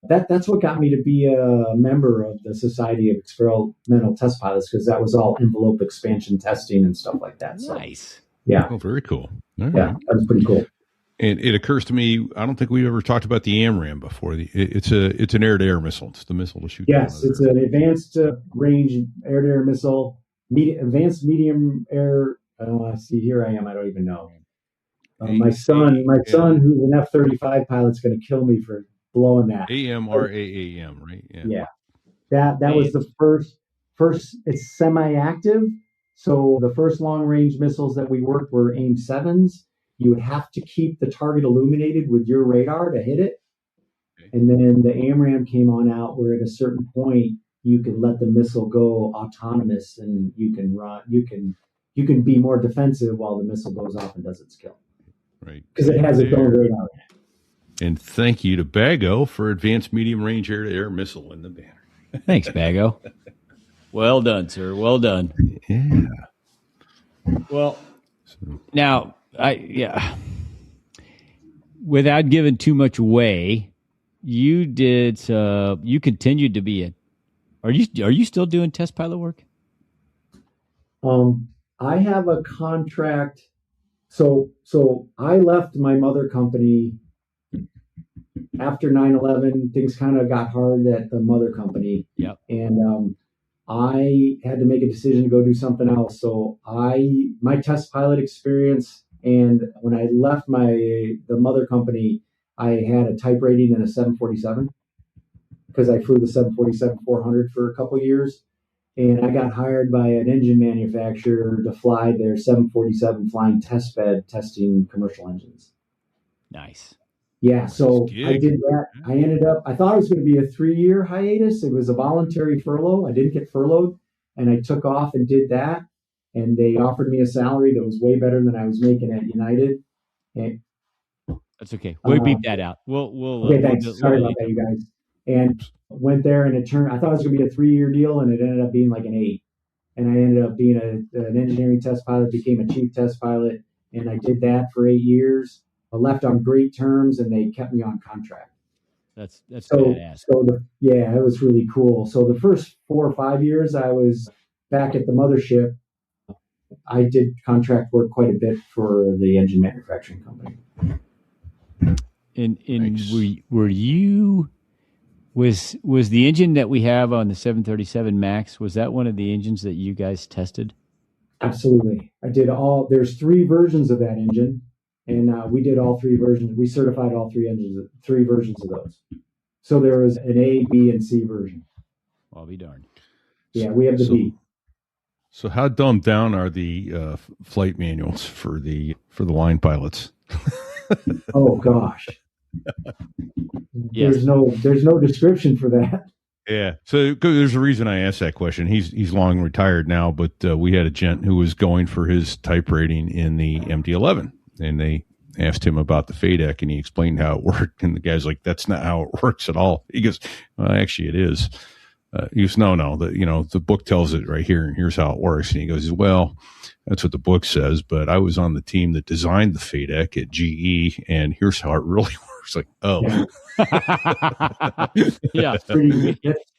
that's what got me to be a member of the Society of Experimental Test Pilots, because that was all envelope expansion testing and stuff like that. So, nice. Yeah. Oh, very cool. Yeah, that was pretty cool. And it occurs to me, I don't think we've ever talked about the AMRAAM before. It's an air-to-air missile. It's the missile to shoot. Yes, it's an advanced range air-to-air missile, advanced medium air. See, here I am. I don't even know. My son, who's an F-35 pilot, is going to kill me for blowing that. AMRAAM, right? Yeah. That was the first. It's semi-active. So the first long-range missiles that we worked were AIM-7s. You would have to keep the target illuminated with your radar to hit it. Okay. And then the AMRAAM came on out where at a certain point you can let the missile go autonomous, and you can run. You can be more defensive while the missile goes off and does its kill. Right. Because it has its own radar. And thank you to Bago for advanced medium range air-to-air missile in the banner. Thanks, Bago. Well done, sir. Well done. Yeah. Well, now without giving too much away, you continued to be are you still doing test pilot work? I have a contract. So I left my mother company after 9/11. Things kind of got hard at the mother company. Yep. And I had to make a decision to go do something else. So my test pilot experience, and when I left the mother company, I had a type rating in a 747 because I flew the 747-400 for a couple of years. And I got hired by an engine manufacturer to fly their 747 flying test bed testing commercial engines. Nice. Yeah, so I did that. I thought it was going to be a 3-year hiatus. It was a voluntary furlough. I didn't get furloughed, and I took off and did that. And they offered me a salary that was way better than I was making at United. And that's okay. We'll beep that out. We'll okay, thanks. Sorry about that, you guys. And went there, and I thought it was going to be a 3-year deal, and it ended up being like an 8. And I ended up being an engineering test pilot, became a chief test pilot, and I did that for 8 years. I left on great terms, and they kept me on contract. That's badass. It was really cool. So the first 4 or 5 years I was back at the mothership, I did contract work quite a bit for the engine manufacturing company. And were you was the engine that we have on the 737 MAX, was that one of the engines that you guys tested? Absolutely. I did there's 3 versions of that engine. And we did all 3 versions. We certified all 3 engines, 3 versions of those. So there was an A, B, and C version. I'll be darned. Yeah, we have the B. So how dumbed down are the flight manuals for the line pilots? Oh gosh. Yes. There's no description for that. Yeah. So there's a reason I asked that question. He's long retired now, but we had a gent who was going for his type rating in the MD-11, and they asked him about the FADEC, and he explained how it worked. And the guy's like, "That's not how it works at all." He goes, "Well, actually, it is." He goes, "No, the book tells it right here, and here's how it works." And he goes, "Well, that's what the book says, but I was on the team that designed the FADEC at GE, and here's how it really works." Like, oh. Yeah. Yeah. That's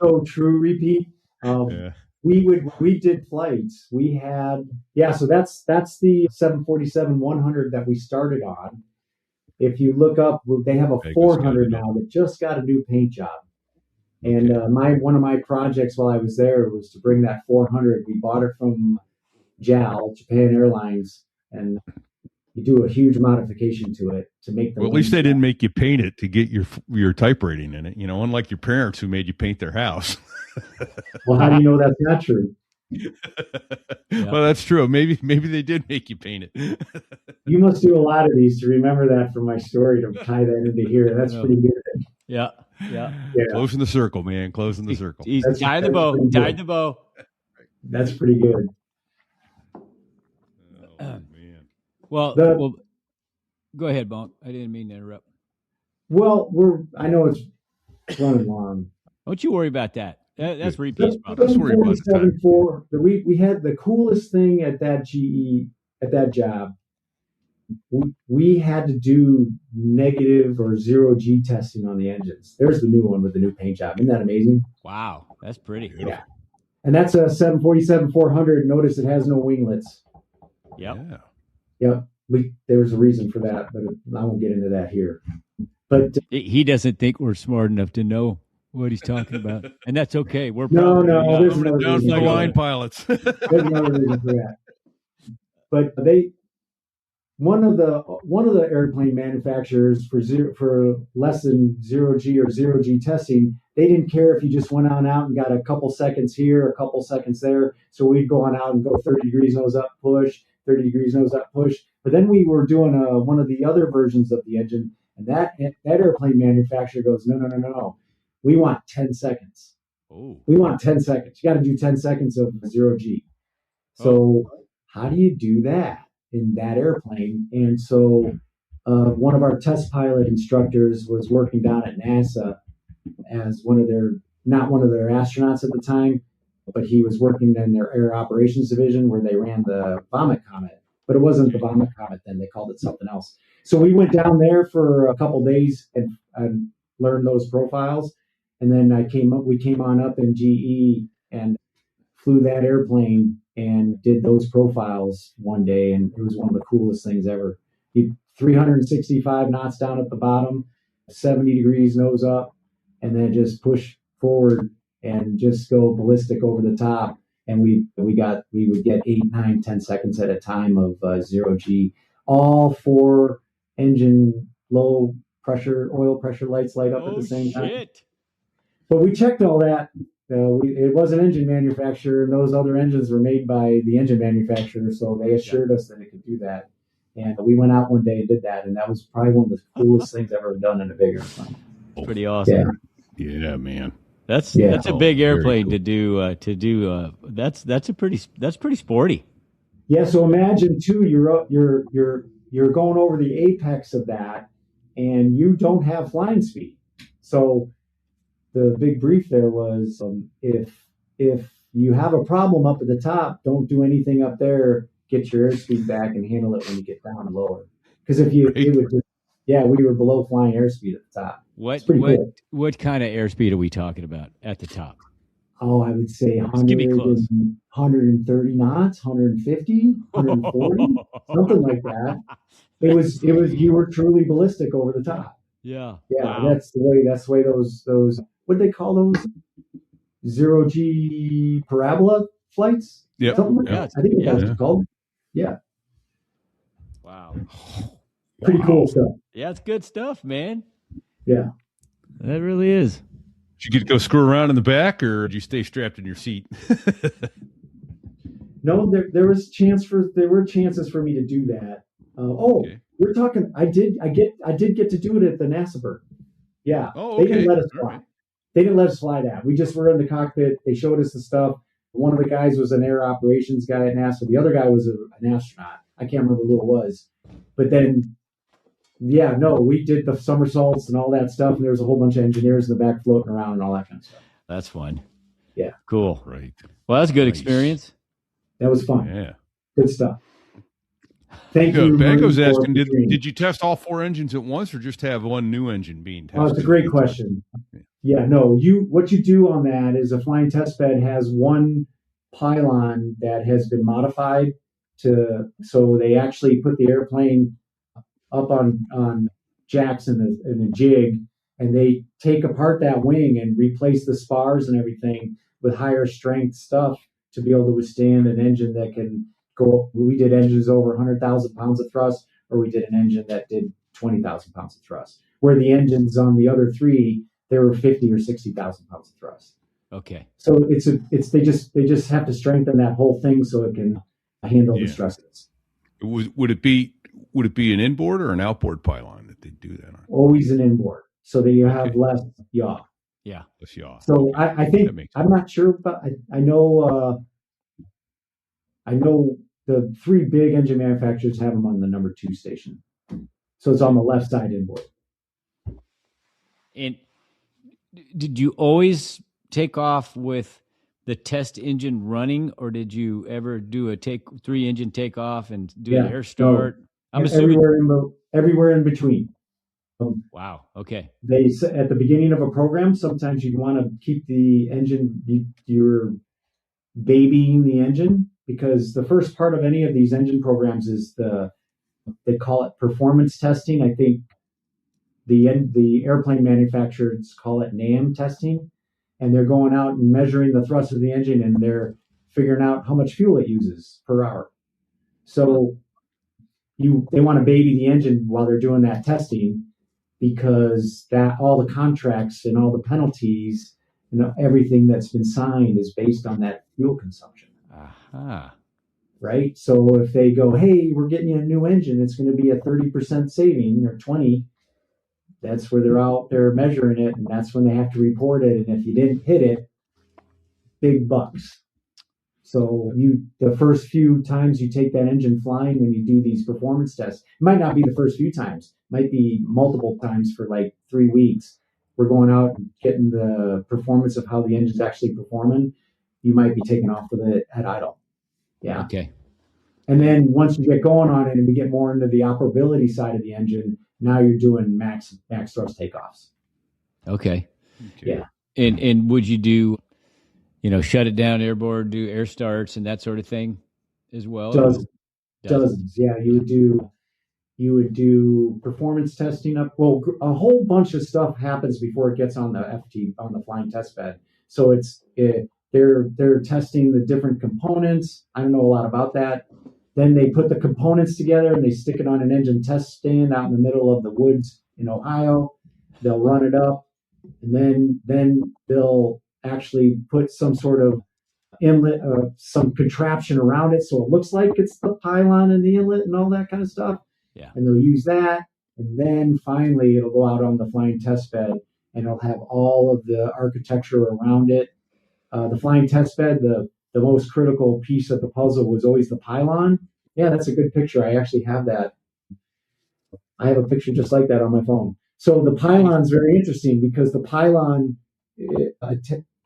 so true, RePete. Yeah. We did flights. We had, so that's the 747-100 that we started on. If you look up, they have a 400 now that just got a new paint job. And one of my projects while I was there was to bring that 400. We bought it from JAL, Japan Airlines, and you do a huge modification to it to make the. Well, at least they didn't make you paint it to get your type rating in it. You know, unlike your parents who made you paint their house. Well, how do you know that's not true? Yeah. Well, that's true. Maybe they did make you paint it. You must do a lot of these to remember that from my story to tie that into here. That's pretty good. Yeah. Closing the circle, man. Closing the circle. He's tied the bow. Tied the bow. That's pretty good. Oh, man. Well, go ahead, Bonk. I didn't mean to interrupt. Well, I know it's running long. Don't you worry about that. That's RePete's problem. Don't worry about it. We had the coolest thing at that GE, at that job. We had to do negative or zero G testing on the engines. There's the new one with the new paint job. Isn't that amazing? Wow, that's pretty. Yeah. And that's a 747-400. Notice it has no winglets. Yep. Yeah. Yep. There's a reason for that, but I won't get into that here. But he doesn't think we're smart enough to know what he's talking about, and that's okay. We're no. There's no no down reason for for line that. pilots. There's no reason for that. But one of the airplane manufacturers for less than zero G or zero G testing, they didn't care if you just went on out and got a couple seconds here, a couple seconds there. So we'd go on out and go 30 degrees nose up, push, 30 degrees nose up, push. But then we were doing one of the other versions of the engine, and that airplane manufacturer goes, no. We want 10 seconds. Oh. We want 10 seconds. You got to do 10 seconds of zero G. So how do you do that in that airplane? And so one of our test pilot instructors was working down at NASA as not one of their astronauts at the time, but he was working in their air operations division where they ran the Vomit Comet. But it wasn't the Vomit Comet then. They called it something else. So we went down there for a couple days and learned those profiles. And then we came on up in GE and flew that airplane and did those profiles one day. And it was one of the coolest things ever. 365 knots down at the bottom, 70 degrees nose up, and then just push forward and just go ballistic over the top. And we would get 8, 9, 10 seconds at a time of zero G. All 4 engine low pressure, oil pressure lights light up at the same time. But we checked all that. It was an engine manufacturer, and those other engines were made by the engine manufacturer, so they assured us that it could do that. And we went out one day and did that, and that was probably one of the coolest things I've ever done in a big airplane. Pretty awesome. Yeah, man. That's a big airplane cool. to do. That's pretty sporty. Yeah. So imagine too, you're going over the apex of that, and you don't have flying speed. So the big brief there was if you have a problem up at the top, don't do anything up there. Get your airspeed back and handle it when you get down lower. Because we were below flying airspeed at the top. What cool. kind of airspeed are we talking about at the top? Oh, I would say 130 knots, 150, 140, something like that. It was you were truly ballistic over the top. Yeah. Yeah, wow. that's the way those what do they call those? Zero G parabola flights? Yeah. Something like that. I think that's what it's called. Yeah. Wow. Pretty cool stuff. Yeah, it's good stuff, man. Yeah. That really is. Did you get to go screw around in the back, or did you stay strapped in your seat? No, there were chances for me to do that. Okay. We're talking. I did get to do it at the NASA bird. Yeah, Oh, they okay. didn't let us All fly. right. They didn't let us fly that. We just were in the cockpit. They showed us the stuff. One of the guys was an air operations guy at NASA. The other guy was an astronaut. I can't remember who it was. But then, yeah, no, we did the somersaults and all that stuff. And there was a whole bunch of engineers in the back floating around and all that kind of stuff. That's fun. Yeah. Cool. Right. Well, that's a good Nice. experience. That was fun. Yeah. Good stuff. Thank you. Bango's Marine Corps, asking, for training. did you test all 4 engines at once or just have one new engine being tested? Oh, it's a great question. Yeah, no, what you do on that is a flying test bed has one pylon that has been modified so they actually put the airplane up on jacks in a jig, and they take apart that wing and replace the spars and everything with higher strength stuff to be able to withstand an engine that can go. We did engines over 100,000 pounds of thrust, or we did an engine that did 20,000 pounds of thrust, where the engines on the other three, they were 50 or 60,000 pounds of thrust. Okay. So they just have to strengthen that whole thing so it can handle the stresses. Would it be an inboard or an outboard pylon that they do that on? Always an inboard, so that you have less yaw. Yeah. Less yaw. So Okay. I think That makes I'm not sure, but I know the 3 big engine manufacturers have them on the number 2 station, so it's on the left side inboard. And did you always take off with the test engine running, or did you ever do a 3 engine takeoff and do an air start? No. I'm assuming everywhere in between. Wow. Okay. They at the beginning of a program, sometimes you want to keep the engine. You're babying the engine, because the first part of any of these engine programs is they call it performance testing. I think the airplane manufacturers call it NAM testing, and they're going out and measuring the thrust of the engine, and they're figuring out how much fuel it uses per hour. So they want to baby the engine while they're doing that testing, because that all the contracts and all the penalties and everything that's been signed is based on that fuel consumption. Aha. Right? So if they go, hey, we're getting you a new engine, it's going to be a 30% saving or 20, that's where they're out there measuring it, and that's when they have to report it. And if you didn't hit it, big bucks. So the first few times you take that engine flying when you do these performance tests, it might not be the first few times, it might be multiple times for like 3 weeks. We're going out and getting the performance of how the engine's actually performing. You might be taking off with it at idle. Yeah. Okay. And then once you get going on it and we get more into the operability side of the engine, now you're doing max thrust takeoffs. Okay. Yeah. And would you do, shut it down airborne, do air starts and that sort of thing as well? Dozens. Yeah. You would do performance testing up. Well, a whole bunch of stuff happens before it gets on the flying test bed. So they're testing the different components. I don't know a lot about that. Then they put the components together and they stick it on an engine test stand out in the middle of the woods in Ohio. They'll run it up, and then they'll actually put some sort of inlet, some contraption around it, so it looks like it's the pylon and the inlet and all that kind of stuff. Yeah. And they'll use that, and then finally it'll go out on the flying test bed, and it'll have all of the architecture around it. The flying test bed, the most critical piece of the puzzle was always the pylon. Yeah, that's a good picture. I actually have that. I have a picture just like that on my phone. So the pylon's very interesting because the pylon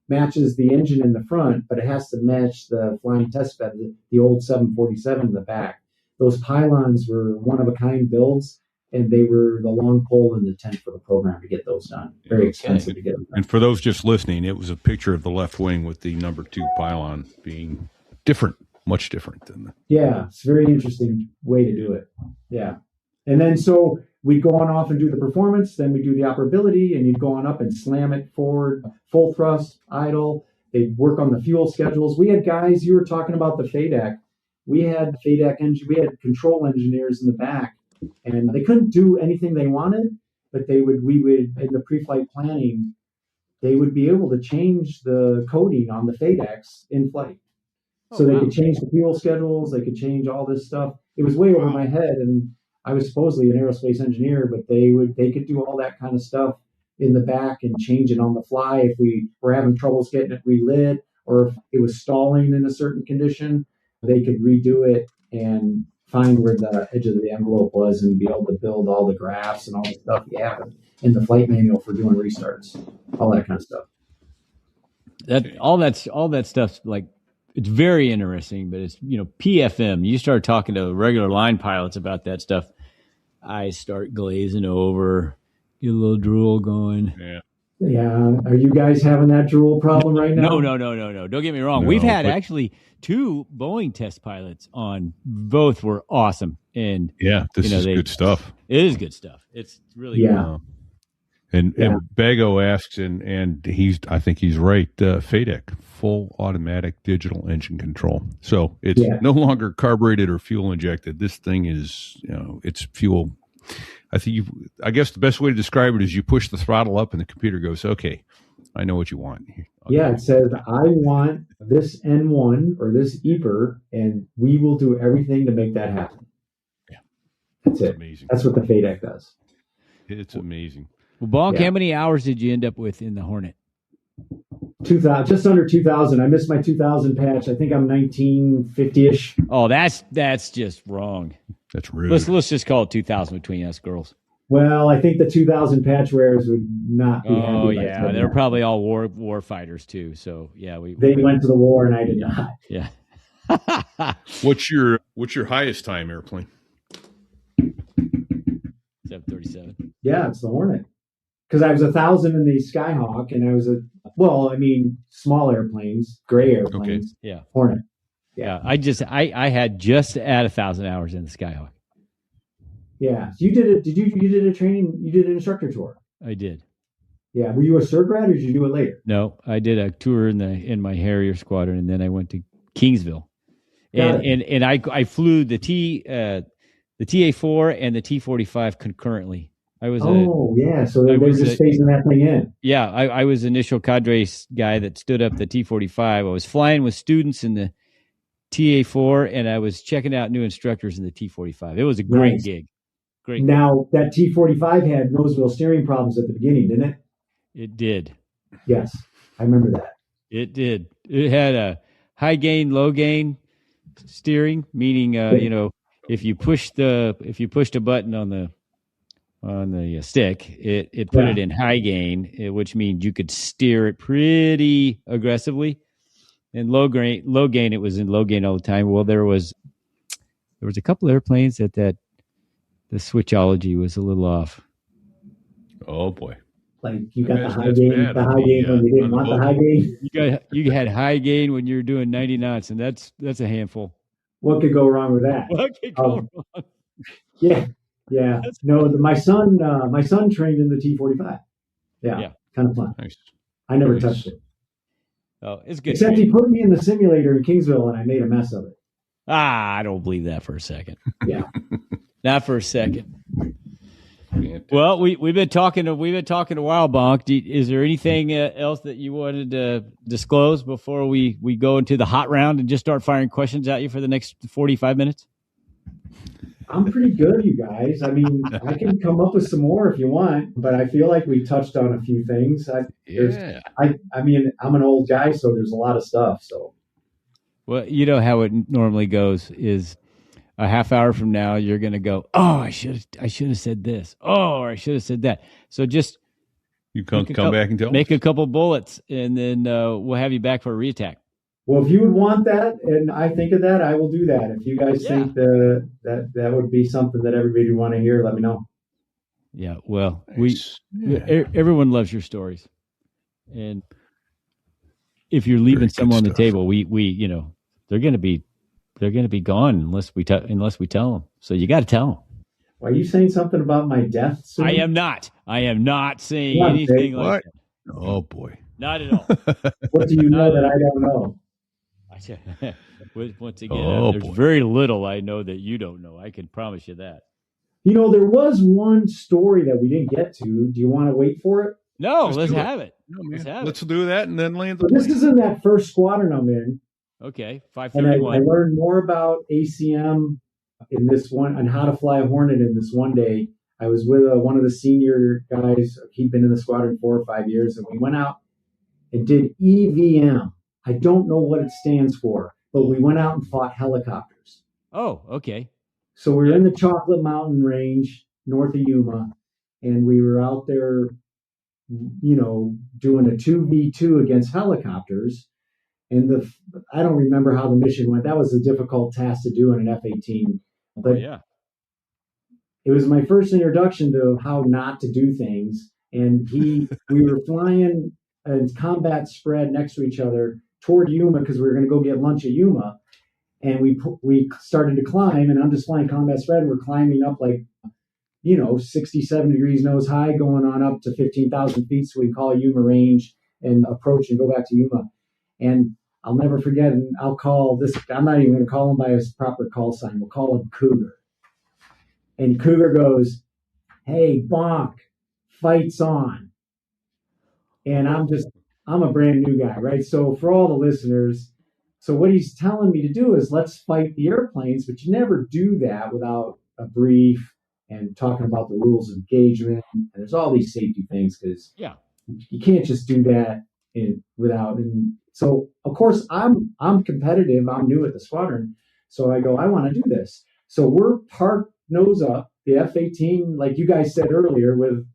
matches the engine in the front, but it has to match the flying test bed, the old 747 in the back. Those pylons were one-of-a-kind builds, and they were the long pole in the tent for the program to get those done. Very expensive to get them done. And for those just listening, it was a picture of the left wing with the number 2 pylon being different, much different than the... Yeah, it's a very interesting way to do it. Yeah. And then so we go on off and do the performance, then we do the operability, and you'd go on up and slam it forward, full thrust, idle. They'd work on the fuel schedules. We had guys, you were talking about the FADEC. We had control engineers in the back, and they couldn't do anything they wanted, but we would, in the pre-flight planning, they would be able to change the coding on the FADECs in flight. So they could change the fuel schedules. They could change all this stuff. It was way over my head, and I was supposedly an aerospace engineer, but they could do all that kind of stuff in the back and change it on the fly if we were having troubles getting it relit, or if it was stalling in a certain condition. They could redo it and find where the edge of the envelope was and be able to build all the graphs and all the stuff you have in the flight manual for doing restarts, all that kind of stuff. All that stuff's like, it's very interesting, but it's, PFM. You start talking to regular line pilots about that stuff, I start glazing over, get a little drool going. Yeah. Yeah. Are you guys having that drool problem right now? No. Don't get me wrong. We've had actually 2 Boeing test pilots on. Both were awesome. And this is good stuff. It is good stuff. It's really good. And Bago asks, and I think he's right. FADEC, full automatic digital engine control. So it's no longer carbureted or fuel injected. This thing is, it's fuel. I guess the best way to describe it is you push the throttle up and the computer goes, okay, I know what you want. Okay. Yeah, it says, I want this N1 or this EPR, and we will do everything to make that happen. Yeah. That's it. Amazing. That's what the FADEC does. It's amazing. Well, Bonk, how many hours did you end up with in the Hornet? 2,000, just under 2,000. I missed my 2,000 patch. I think I'm 1950-ish. Oh, that's just wrong. That's rude. Let's just call it 2,000 between us girls. Well, I think the 2,000 patch wearers would not be happy. Oh yeah, they're probably all war fighters too. So yeah, they went to the war and I did not. Yeah. What's your highest time airplane? 737. Yeah, it's the Hornet. Because I was 1,000 in the Skyhawk, and I was small airplanes, gray airplanes. Okay. Yeah. Hornet. Yeah. I had just at 1,000 hours in the Skyhawk. Yeah. You did it. You did a training? You did an instructor tour. I did. Yeah. Were you a cert grad, or did you do it later? No, I did a tour in my Harrier squadron, and then I went to Kingsville, and I flew the TA4 and the T45 concurrently. I was so they were just phasing that thing in. Yeah, I was initial cadre guy that stood up the T45. I was flying with students in the TA4, and I was checking out new instructors in the T45. It was a great gig. Great. Now, that T45 had nose wheel steering problems at the beginning, didn't it? It did. Yes, I remember that. It did. It had a high gain, low gain steering, meaning if you pushed a button on the stick, it put it in high gain, which means you could steer it pretty aggressively. And low gain, it was in low gain all the time. Well, there was a couple airplanes that the switchology was a little off. Oh boy! Like you got the high gain when you didn't want the high gain. You had high gain when you were doing 90 knots, and that's a handful. What could go wrong with that? What could go wrong? Yeah. No, my son trained in the T45. Yeah. Kind of fun. Nice. I never touched it. Oh, it's good. Except he put me in the simulator in Kingsville, and I made a mess of it. I don't believe that for a second. Yeah. Not for a second. Well, we've been talking a while, Bonk. Is there anything else that you wanted to disclose before we go into the hot round and just start firing questions at you for the next 45 minutes? I'm pretty good, you guys. I mean, I can come up with some more if you want, but I feel like we touched on a few things. I mean, I'm an old guy, so there's a lot of stuff. So, well, you know how it normally goes is a half hour from now, you're going to go, oh, I should have said this. Oh, or I should have said that. So just you come back and tell make a couple bullets, and then we'll have you back for a reattack. Well, if you would want that, and I think of that, I will do that. If you guys think that would be something that everybody would want to hear, let me know. Yeah, well, everyone loves your stories, and if you're leaving someone on the table, we they're going to be gone unless we tell them. So you got to tell them. Are you saying something about my death soon? I am not saying anything like that. Oh boy, not at all. What do you know that I don't know? Once again, there's very little I know that you don't know. I can promise you that. There was one story that we didn't get to. Do you want to wait for it? No, let's have it. No, let's do that and then land the plane. This is in that first squadron I'm in. Okay, And I 531. learned more about ACM in this one, on how to fly a Hornet in this one day. I was with one of the senior guys. He'd been in the squadron 4 or 5 years, and we went out and did EVM. I don't know what it stands for, but we went out and fought helicopters. Oh, okay. So we were in the Chocolate Mountain Range north of Yuma, and we were out there, doing a 2v2 against helicopters. And I don't remember how the mission went. That was a difficult task to do in an F-18. But yeah. It was my first introduction to how not to do things. And we were flying a combat spread next to each other toward Yuma because we were going to go get lunch at Yuma. And we started to climb, and I'm just flying combat spread. And we're climbing up 67 degrees nose high, going on up to 15,000 feet. So we call Yuma range and approach and go back to Yuma. And I'll never forget, and I'll call this, I'm not even going to call him by his proper call sign. We'll call him Cougar. And Cougar goes, "Hey, Bonk, fight's on." And I'm a brand new guy, right? So for all the listeners, so what he's telling me to do is let's fight the airplanes, but you never do that without a brief and talking about the rules of engagement. And there's all these safety things because you can't just do that without. And so of course I'm competitive. I'm new at the squadron, so I go, I want to do this. So we're parked nose up. The F-18, like you guys said earlier,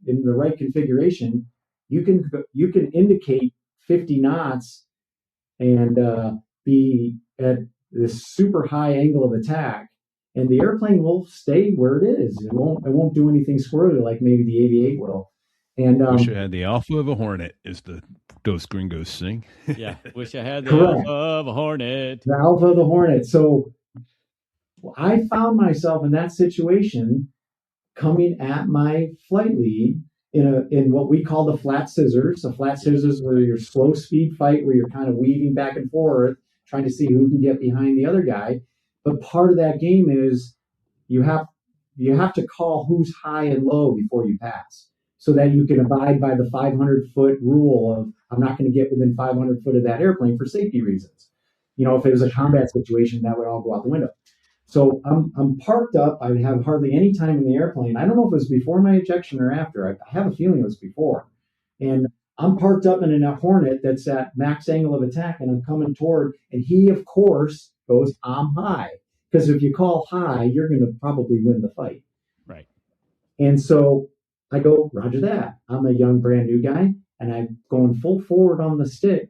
in the right configuration, you can indicate 50 knots and be at this super high angle of attack, and the airplane will stay where it is. It won't do anything squirrely like maybe the AV-8 will. And wish I had the alpha of a Hornet, as the Dos Gringos sing. Yeah, wish I had the alpha of a Hornet. The alpha of the Hornet. So I found myself in that situation, coming at my flight lead in what we call the flat scissors. The flat scissors were your slow speed fight where you're kind of weaving back and forth, trying to see who can get behind the other guy. But part of that game is you have to call who's high and low before you pass, so that you can abide by the 500-foot rule of I'm not going to get within 500 foot of that airplane for safety reasons. If it was a combat situation, that would all go out the window. So I'm parked up. I have hardly any time in the airplane. I don't know if it was before my ejection or after. I have a feeling it was before. And I'm parked up in a Hornet that's at max angle of attack, and I'm coming toward, and he, of course, goes, "I'm high." Because if you call high, you're going to probably win the fight. Right. And so I go, "Roger that." I'm a young, brand new guy, and I'm going full forward on the stick,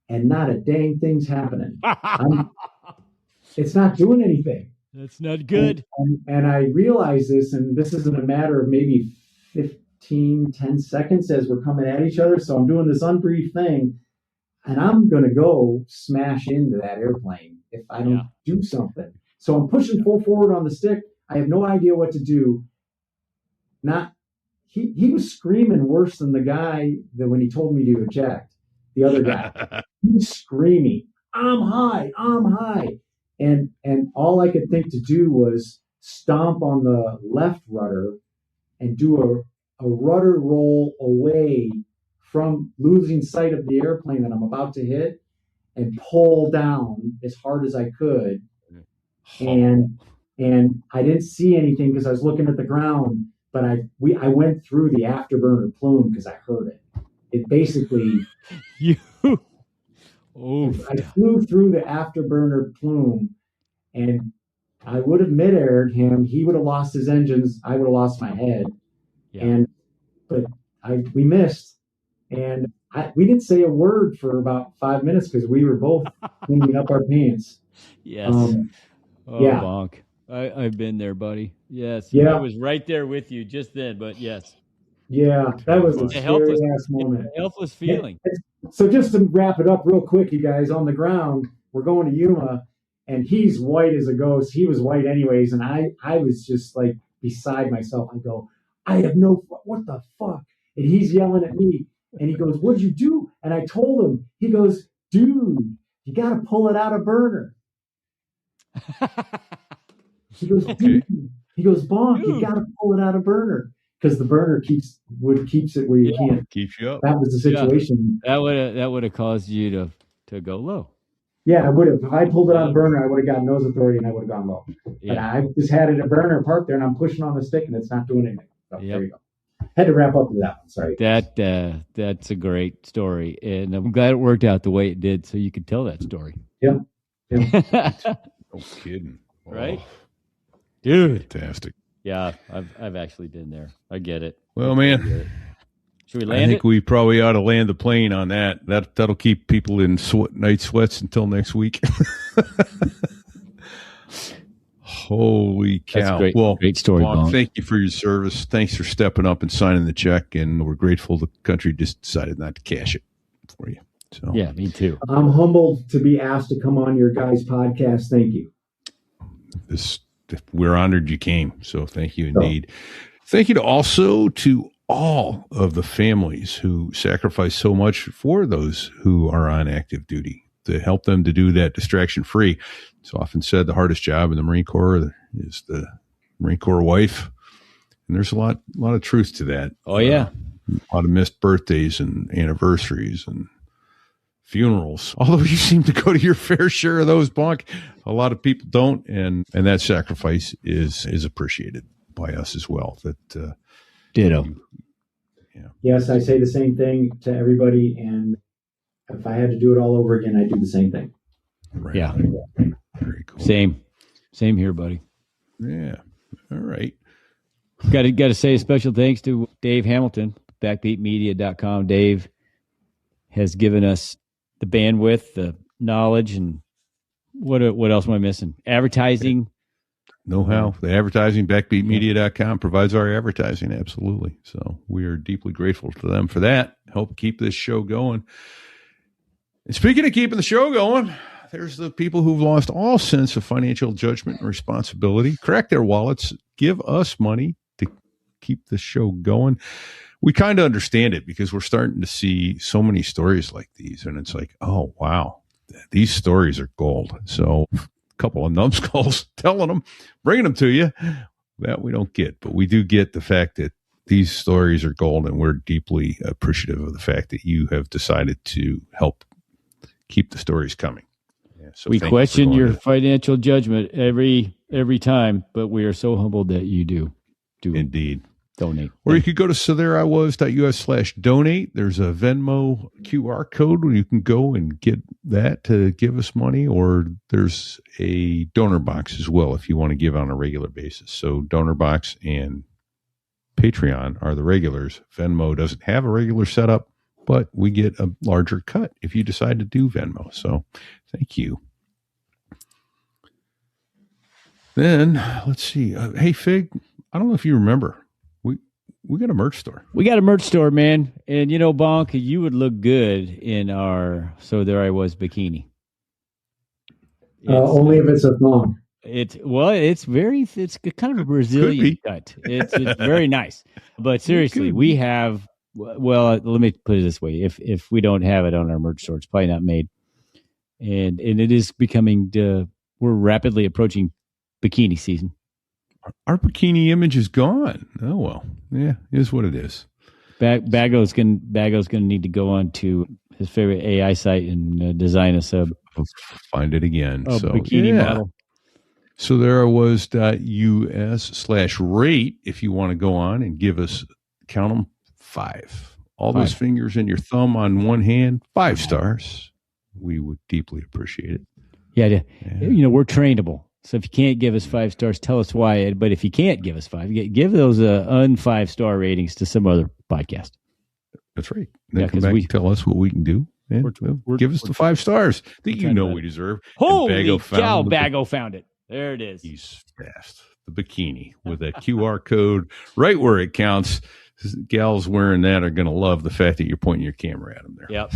and not a dang thing's happening. It's not doing anything. That's not good. And I realize this, and this isn't a matter of maybe 10 seconds as we're coming at each other. So I'm doing this unbrief thing, and I'm going to go smash into that airplane if I don't do something. So I'm pushing full forward on the stick. I have no idea what to do. He was screaming worse than the guy that when he told me to eject, the other guy. He was screaming, "I'm high, I'm high." And all I could think to do was stomp on the left rudder and do a rudder roll away from losing sight of the airplane that I'm about to hit and pull down as hard as I could. And I didn't see anything because I was looking at the ground, but I went through the Afterburner Plume because I heard it. It basically I flew through the Afterburner Plume, and I would have mid-aired him. He would have lost his engines. I would have lost my head. Yeah. But we missed, and we didn't say a word for about 5 minutes because we were both cleaning up our pants. Yes. Bonk. I've been there, buddy. Yes. Yeah. I was right there with you just then, but yes. Yeah, that was a scary ass moment. A helpless feeling. So just to wrap it up real quick, you guys, on the ground, we're going to Yuma, and he's white as a ghost. He was white anyways, and I was just like beside myself. I go, what the fuck? And he's yelling at me, and he goes, "What'd you do?" And I told him. He goes, "Dude, you got to pull it out of burner." He goes, "Dude." He goes, "Bonk, you got to pull it out of burner." Because the burner keeps it where you can't. Keeps you up. That was the situation. Yeah. That would have caused you to go low. Yeah, I would have. If I pulled it on burner, I would have got nose authority and I would have gone low. But I just had it a burner parked there and I'm pushing on the stick and it's not doing anything. So there you go. Had to wrap up with that one. Sorry. That's a great story, and I'm glad it worked out the way it did, so you could tell that story. Yeah. No kidding. Right, dude. Fantastic. Yeah, I've actually been there. I get it. Well, man, should we land I think it? we probably ought to land the plane on that. That'll keep people in night sweats until next week. Holy cow. That's great. Well, great story, Bonk, Bonk. thank you for your service. Thanks for stepping up and signing the check. And we're grateful the country just decided not to cash it for you. So Yeah, me too. I'm humbled to be asked to come on your guys' podcast. Thank you. We're honored you came. So thank you indeed. Thank you to all of the families who sacrifice so much for those who are on active duty to help them to do that distraction free. It's often said the hardest job in the Marine Corps is the Marine Corps wife. And there's a lot of truth to that. Oh, yeah. A lot of missed birthdays and anniversaries and funerals. Although you seem to go to your fair share of those, Bonk, a lot of people don't. And that sacrifice is appreciated by us as well. Ditto. Yes, I say the same thing to everybody. And if I had to do it all over again, I'd do the same thing. Right. Yeah. Very cool. Same here, buddy. Yeah. All right. Got to say a special thanks to Dave Hamilton, backbeatmedia.com. Dave has given us the bandwidth, the knowledge, and what else am I missing? Advertising. Know-how. The advertising, backbeatmedia.com provides our advertising. Absolutely. So we are deeply grateful to them for that. Help keep this show going. And speaking of keeping the show going, there's the people who've lost all sense of financial judgment and responsibility. Crack their wallets. Give us money to keep the show going. We kind of understand it because we're starting to see so many stories like these. And it's like, oh, wow, these stories are gold. So a couple of numbskulls telling them, bringing them to you, that we don't get. But we do get the fact that these stories are gold, and we're deeply appreciative of the fact that you have decided to help keep the stories coming. Yeah, so we question your financial judgment every time, but we are so humbled that you do indeed donate. Or you could go to sothereiwas.us/donate. There's a Venmo QR code where you can go and get that to give us money, or there's a donor box as well if you want to give on a regular basis. So donor box and Patreon are the regulars. Venmo doesn't have a regular setup, but we get a larger cut if you decide to do Venmo. So thank you. Then let's see. Hey, Fig, I don't know if you remember. We got a merch store. We got a merch store, man. And Bonk, you would look good in our So There I Was bikini. Only if it's a thong. It's kind of a Brazilian cut. It's very nice. But seriously, we have, let me put it this way. If we don't have it on our merch store, it's probably not made. And it is becoming, we're rapidly approaching bikini season. Our bikini image is gone. Oh, well. Yeah, it is what it is. Bago's going to need to go on to his favorite AI site and design us a find it again. Bikini model. So there I was.us/rate if you want to go on and give us, count them, 5. All 5. Those fingers and your thumb on one hand, 5 stars. We would deeply appreciate it. Yeah. We're trainable. So if you can't give us 5 stars, tell us why. But if you can't give us 5, give those un-5-star ratings to some other podcast. That's right. Then come back and tell us what we can do. And give us the 5 stars that we deserve. Holy cow, Bago found it. There it is. He's fast. The bikini with a QR code right where it counts. Gals wearing that are going to love the fact that you're pointing your camera at them there. Yep.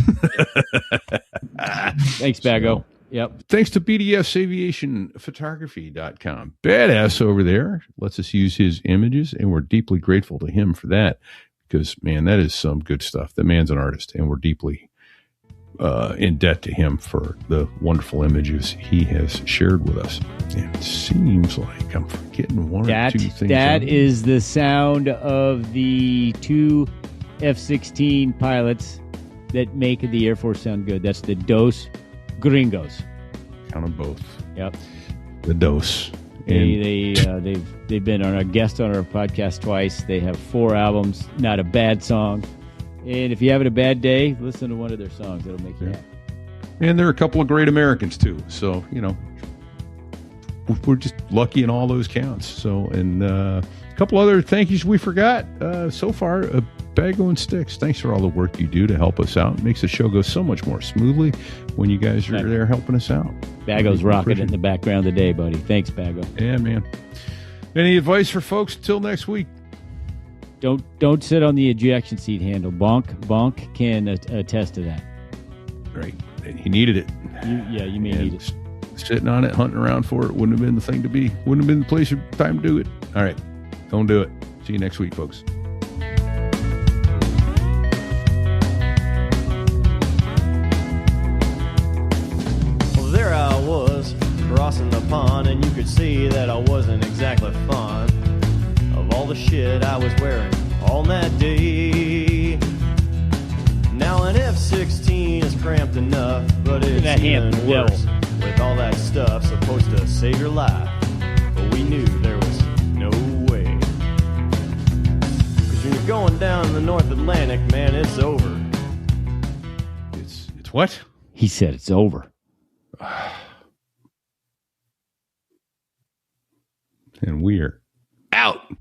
Thanks, Bago. Yep. Thanks to BDSaviationphotography.com. Badass over there. Lets us use his images, and we're deeply grateful to him for that because, man, that is some good stuff. The man's an artist, and we're deeply in debt to him for the wonderful images he has shared with us. And it seems like I'm forgetting one or two things. That is the sound of the 2 F-16 pilots that make the Air Force sound good. That's the Dos Gringos. Count them both. Yep. The dose. They've been on a guest on our podcast twice. They have 4 albums. Not a bad song. And if you're having a bad day, listen to one of their songs. It'll make you happy. And they're a couple of great Americans too. So, you know, we're just lucky in all those counts. So, and a couple other thank yous we forgot so far. Bago and Sticks, thanks for all the work you do to help us out. It makes the show go so much more smoothly when you guys are there helping us out. Bago's rocking it in the background today, buddy. Thanks, Bago. Yeah, man. Any advice for folks until next week? Don't sit on the ejection seat handle. Bonk can attest to that. Right. He needed it. You may need it. Sitting on it, hunting around for it, wouldn't have been the thing to be. Wouldn't have been the place or time to do it. All right. Don't do it. See you next week, folks. Well, there I was, crossing the pond, and you could see that I wasn't exactly fond of all the shit I was wearing on that day. Now an F-16 is cramped enough, but it's even worse with all that stuff supposed to save your life. But we knew there was no way. 'Cause when you're going down the North Atlantic, man, it's over. It's what? He said it's over. And we're